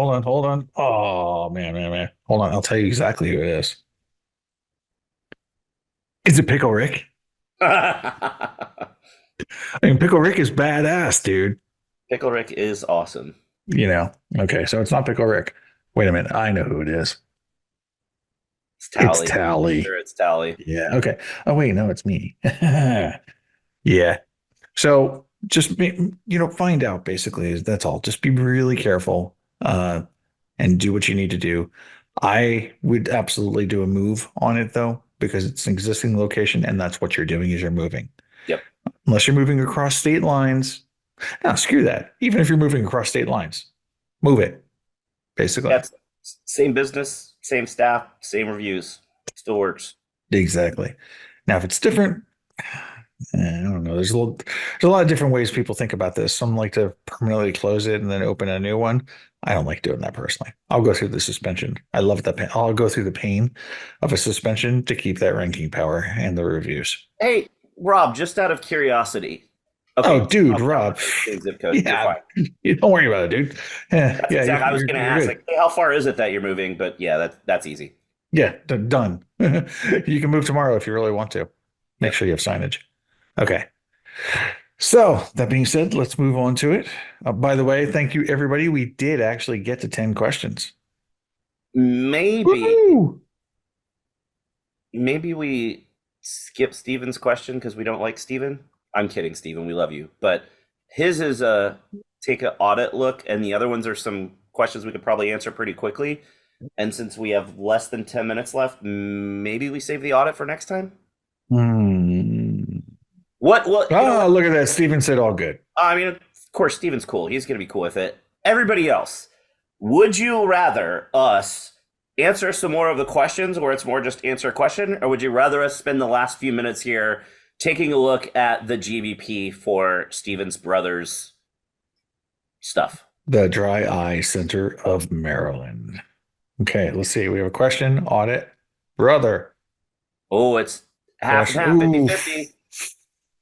Oh, man. Hold on. I'll tell you exactly who it is. Is it Pickle Rick? I mean, Pickle Rick is badass, dude.
Pickle Rick is awesome.
Okay, so it's not Pickle Rick. Wait a minute. I know who it is.
It's
It's
Tally.
Tally.
Sure, it's Tally.
Yeah. Okay. Oh, wait. No, it's me. Yeah. So just, find out basically. That's all. Just be really careful and do what you need to do. I would absolutely do a move on it though, because it's an existing location and that's what you're doing is you're moving.
Yep.
Unless you're moving across state lines. No, screw that. Even if you're moving across state lines, move it, basically.
That's same business, same staff, same reviews. Still works.
Exactly. Now, if it's different, I don't know. There's a lot of different ways people think about this. Some like to permanently close it and then open a new one. I don't like doing that personally. I'll go through the suspension. I love that pain. I'll go through the pain of a suspension to keep that ranking power and the reviews.
Hey, Rob, just out of curiosity. Okay,
oh, dude, Rob.
Same zip code.
Yeah, don't worry about it, dude. Yeah,
that's exactly. I was going to ask, like, hey, how far is it that you're moving? But yeah, that's easy.
Yeah, done. You can move tomorrow if you really want to. Make sure you have signage. Okay. So that being said, let's move on to it. By the way, thank you, everybody. We did actually get to 10 questions.
Maybe we skip Steven's question because we don't like Steven. I'm kidding, Steven. We love you. But his is take an audit look, and the other ones are some questions we could probably answer pretty quickly. And since we have less than 10 minutes left, maybe we save the audit for next time? What?
Oh, look at that. Steven said all good.
I mean, of course, Steven's cool. He's going to be cool with it. Everybody else, would you rather us answer some more of the questions where it's more just answer a question? Or would you rather us spend the last few minutes here taking a look at the GBP for Steven's brother's stuff?
The Dry Eye Center of Maryland. Okay, let's see. We have a question, audit, brother.
Oh, it's half and half, 50-50.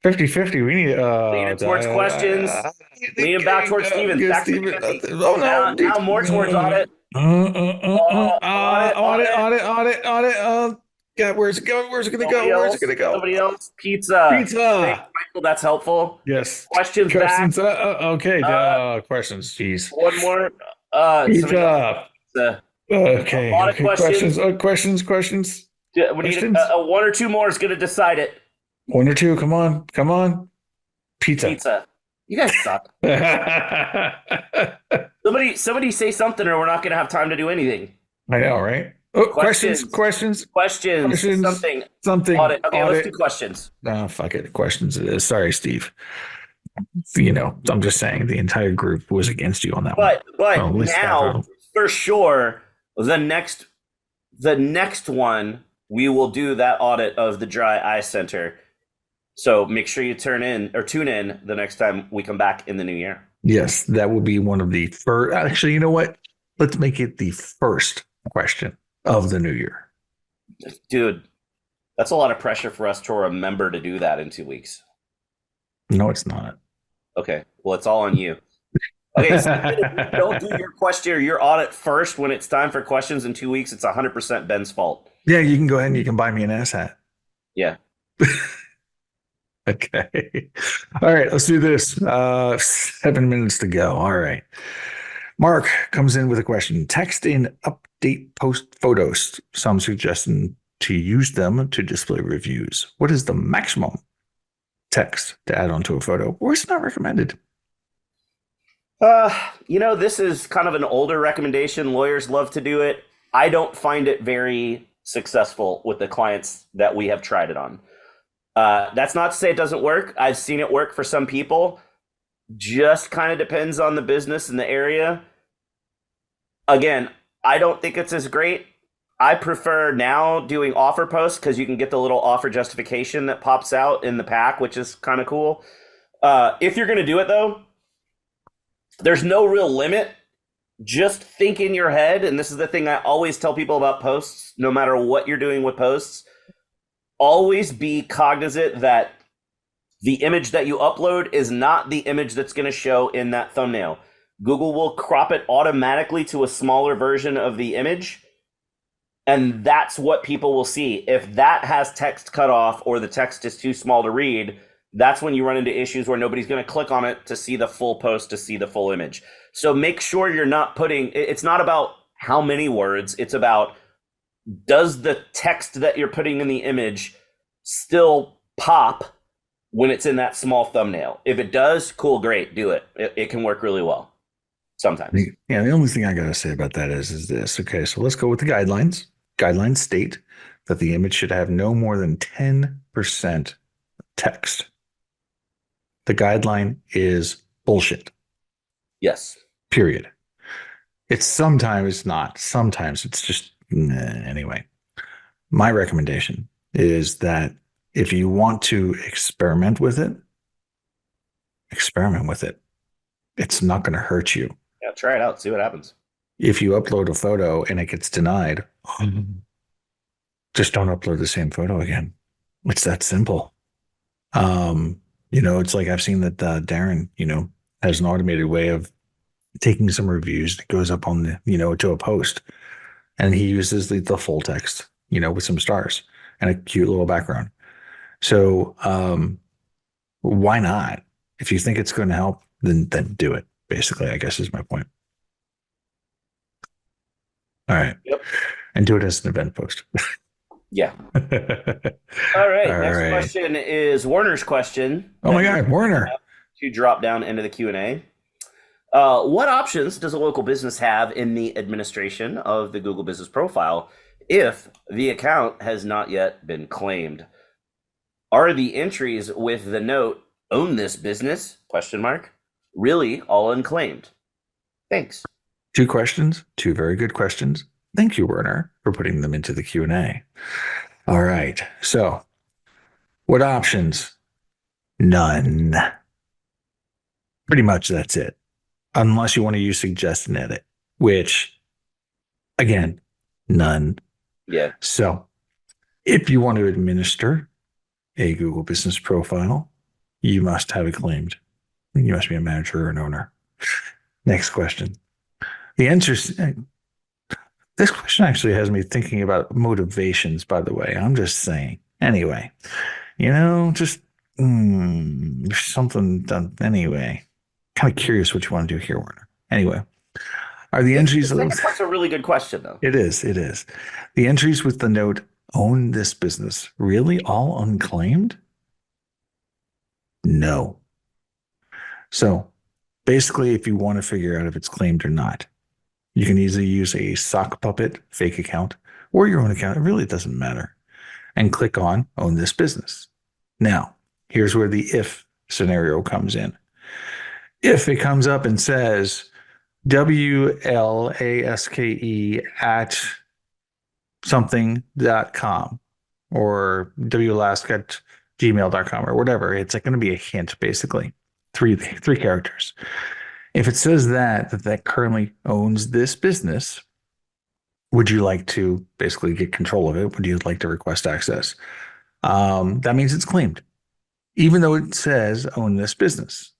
50-50. We need
lean it towards questions. Lean it back towards Steven. Back to 50.
Oh no!
Now more towards audit.
Audit. Yeah, where's it going? Where's it gonna go? Where's it gonna go?
Somebody else. Pizza. Michael, that's helpful.
Yes.
Questions back.
Okay. Questions. Jeez.
One more.
Pizza. Okay.
A lot of questions.
Questions.
Yeah, we need a one or two more is going to decide it.
One or two. Come on. Pizza.
You guys suck. Somebody say something, or we're not going to have time to do anything.
I know, right? Oh, questions. Something.
Audit. Okay, let's do questions.
No, fuck it. Questions it is. Sorry, Steve. I'm just saying the entire group was against you on that one.
But now, for sure, the next one, we will do that audit of the Dry Eye Center. So make sure you tune in the next time we come back in the new year.
Yes, that will be one of the first. Actually, you know what? Let's make it the first question of the new year.
Dude, that's a lot of pressure for us to remember to do that in 2 weeks.
No, it's not.
Okay, well, it's all on you. Okay, so don't do your question or your audit first when it's time for questions in 2 weeks. It's 100% Ben's fault.
Yeah, you can go ahead and you can buy me an ass hat.
Yeah.
Okay. All right, let's do this. 7 minutes to go. All right. Mark comes in with a question. Text in update post photos. Some suggesting to use them to display reviews. What is the maximum text to add onto a photo? Or it's not recommended?
This is kind of an older recommendation. Lawyers love to do it. I don't find it very successful with the clients that we have tried it on. That's not to say it doesn't work. I've seen it work for some people. Just kind of depends on the business and the area. Again, I don't think it's as great. I prefer now doing offer posts because you can get the little offer justification that pops out in the pack, which is kind of cool. If you're going to do it, though, there's no real limit. Just think in your head, and this is the thing I always tell people about posts, no matter what you're doing with posts, always be cognizant that the image that you upload is not the image that's going to show in that thumbnail. Google will crop it automatically to a smaller version of the image. And that's what people will see. If that has text cut off or the text is too small to read, that's when you run into issues where nobody's going to click on it to see the full post, to see the full image. So make sure you're not putting, it's not about how many words, it's about, does the text that you're putting in the image still pop when it's in that small thumbnail? If it does, cool, great, do it. It can work really well sometimes.
Yeah, the only thing I got to say about that is this. Okay, so let's go with the guidelines. Guidelines state that the image should have no more than 10% text. The guideline is bullshit.
Yes.
Period. It's sometimes not. Sometimes it's just anyway. My recommendation is that if you want to experiment with it, experiment with it. It's not going to hurt you.
Yeah, try it out, see what happens.
If you upload a photo and it gets denied, just don't upload the same photo again. It's that simple. It's like I've seen that Darren, has an automated way of taking some reviews that goes up on to a post, and he uses the full text, with some stars and a cute little background. So why not? If you think it's going to help, then do it. Basically, I guess is my point. All right.
Yep.
And do it as an event post.
Yeah. All right. Next question is Warner's question.
Oh my God, Warner.
To drop down into the Q&A. What options does a local business have in the administration of the Google Business Profile if the account has not yet been claimed? Are the entries with the note "Own this business?" really all unclaimed? Thanks.
2 questions, 2 very good questions. Thank you, Werner, for putting them into the Q&A. All right. So, what options? None. Pretty much that's it. Unless you want to use suggest and edit, which, again, none.
Yeah.
So, if you want to administer a Google Business Profile, you must have it claimed. You must be a manager or an owner. Next question. The answer is, this question actually has me thinking about motivations, by the way. I'm just saying. Anyway, just there's something done. Anyway, kind of curious what you want to do here, Werner. Anyway, are the entries...
That's a really good question, though.
It is. The entries with the note, "Own this business," really all unclaimed? No. So basically, if you want to figure out if it's claimed or not, you can easily use a sock puppet fake account or your own account. It really doesn't matter. And click on "Own this business." Now, here's where the if scenario comes in. If it comes up and says WLASKE at something.com or WLASK at gmail.com or whatever, it's like going to be a hint, basically. Three characters. If it says that currently owns this business, would you like to basically get control of it? Would you like to request access? That means it's claimed, even though it says "own this business."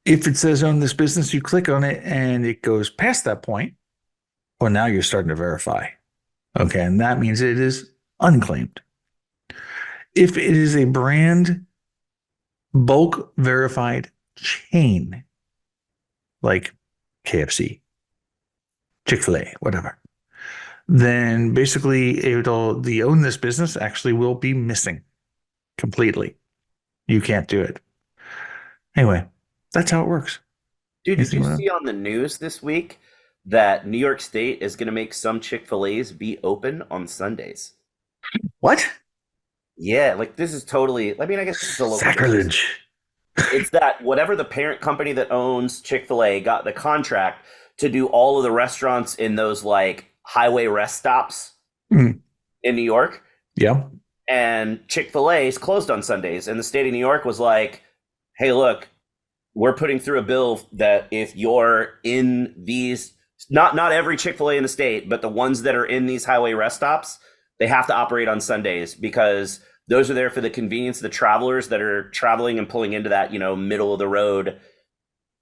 If it says "own this business," you click on it and it goes past that point. Well, now you're starting to verify. Okay, and that means it is unclaimed. If it is a brand bulk verified chain, like KFC, Chick-fil-A, whatever, then basically the "own this business" actually will be missing completely. You can't do it. Anyway, that's how it works.
Dude, did you see on the news this week that New York State is going to make some Chick-fil-A's be open on Sundays?
What?
Yeah, like this is totally, I mean, I guess it's a local
sacrilege.
It's that whatever the parent company that owns Chick-fil-A got the contract to do all of the restaurants in those like highway rest stops in New York.
Yeah.
And Chick-fil-A is closed on Sundays. And the state of New York was like, hey, look, we're putting through a bill that if you're in these, not every Chick-fil-A in the state, but the ones that are in these highway rest stops, they have to operate on Sundays because those are there for the convenience of the travelers that are traveling and pulling into that, middle of the road,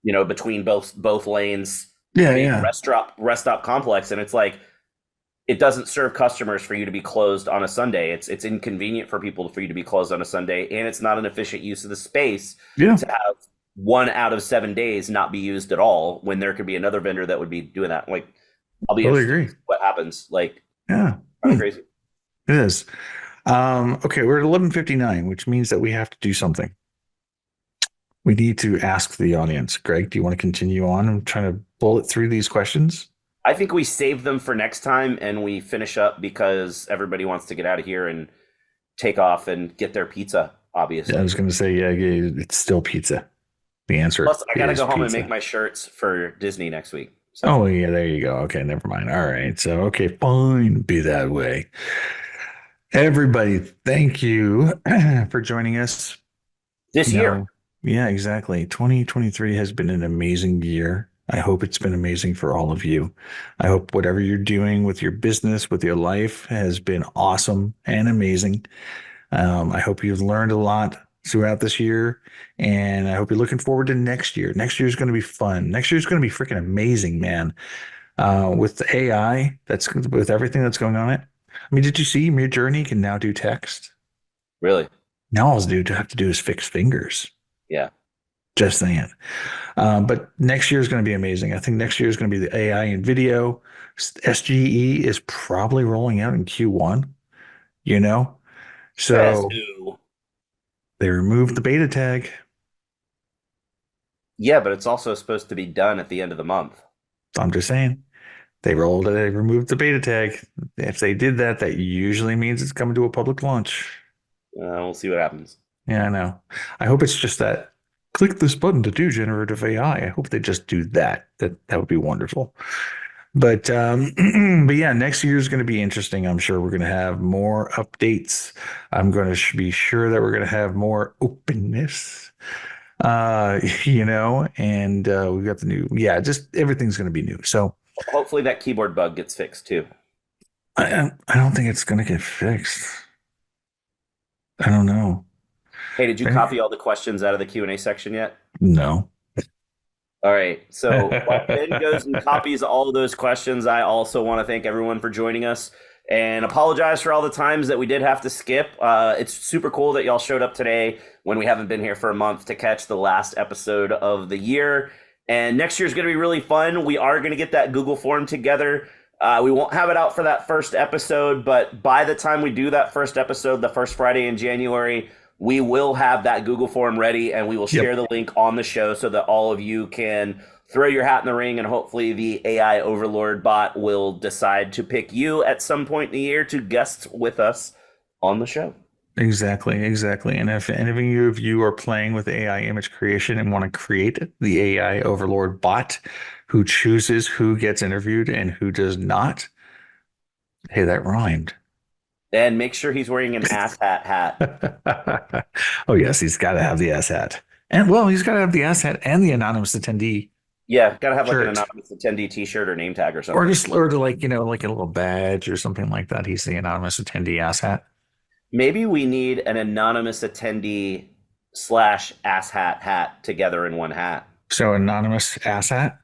between both lanes.
Yeah.
Rest stop complex. And it's like, it doesn't serve customers for you to be closed on a Sunday. It's inconvenient for people for you to be closed on a Sunday, and it's not an efficient use of the space
Yeah,
to have 1 out of 7 days not be used at all when there could be another vendor that would be doing that. Like, I'll be
totally
interested to
agree.
see what happens. Like,
Yeah,
kind of crazy.
it is. Okay, we're at 11:59, which means that we have to do something. We need to ask the audience. Greg, do you want to continue on and trying to bullet through these questions?
I think we save them for next time and we finish up because everybody wants to get out of here and take off and get their pizza,
Yeah, I
obviously.
was going to say, yeah, it's still pizza. The answer
Plus, I got to
is
go home and make
pizza.
my shirts for Disney next week. So
Oh, yeah, there you go. Okay, never mind. All right. So, okay, fine. Be that way. Everybody, thank you for joining us.
this year,
Yeah, exactly. 2023 has been an amazing year. I hope it's been amazing for all of you. I hope whatever you're doing with your business, with your life, has been awesome and amazing. I hope you've learned a lot throughout this year, and I hope you're looking forward to next year. Next year is going to be fun. Next year is going to be freaking amazing, man. With the AI, that's with everything that's going on it. I mean, did you see Midjourney can now do text?
really.
Now all you have to do is fix fingers.
Yeah.
Just saying. But next year is going to be amazing. I think next year is going to be the AI in video. SGE is probably rolling out in Q1, you know?
Says
So
who?
they removed the beta tag.
Yeah, but it's also supposed to be done at the end of the month.
I'm just saying. They removed the beta tag. If they did that, that usually means it's coming to a public launch.
We'll see what happens.
Yeah, I know. I hope it's just that click this button to do generative AI. I hope they just do that. That would be wonderful. But but yeah, next year is going to be interesting. I'm sure we're going to have more updates. I'm going to be sure that we're going to have more openness. And we've got the new, yeah, just everything's going to be new. So
Hopefully that keyboard bug gets fixed too.
I don't think it's going to get fixed. I don't know.
Hey, did you copy all the questions out of the Q&A section yet?
No.
All right. So while Ben goes and copies all of those questions, I also want to thank everyone for joining us and apologize for all the times that we did have to skip. It's super cool that y'all showed up today when we haven't been here for a month to catch the last episode of the year. And next year is going to be really fun. We are going to get that Google form together. We won't have it out for that first episode, but by the time we do that first episode, the first Friday in January, we will have that Google form ready and we will share the link on the show so that all of you can throw your hat in the ring and hopefully the AI overlord bot will decide to pick you at some point in the year to guest with us on the show.
Exactly. And if any of you are playing with AI image creation and want to create the AI overlord bot who chooses who gets interviewed and who does not, hey, that rhymed.
And make sure he's wearing an ass hat.
Oh, yes, he's got to have the ass hat. And well, he's got to have the ass hat and the anonymous attendee
Yeah, gotta have like an
shirt.
anonymous attendee t-shirt or name tag or something.
Or to like, like a little badge or something like that. He's the anonymous attendee ass hat.
Maybe we need an anonymous attendee slash ass hat together in one hat.
So anonymous ass hat.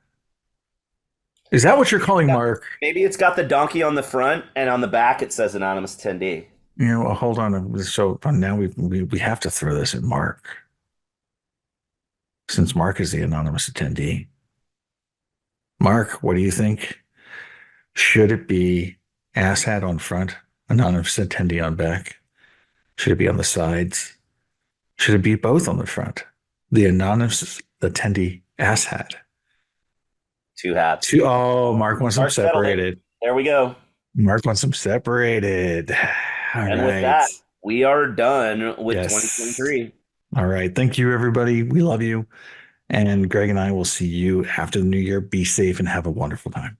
Is that what you're calling Mark?
Maybe it's got the donkey on the front and on the back it says anonymous attendee.
Well, hold on. So now we have to throw this at Mark, since Mark is the anonymous attendee. Mark, what do you think? Should it be asshat on front, anonymous attendee on back? Should it be on the sides? Should it be both on the front? The anonymous attendee asshat.
Two hats.
Oh, Mark wants them separated.
There we go.
Mark wants them separated.
With that, we are done with 2023.
All right. Thank you, everybody. We love you. And Greg and I will see you after the new year. Be safe and have a wonderful time.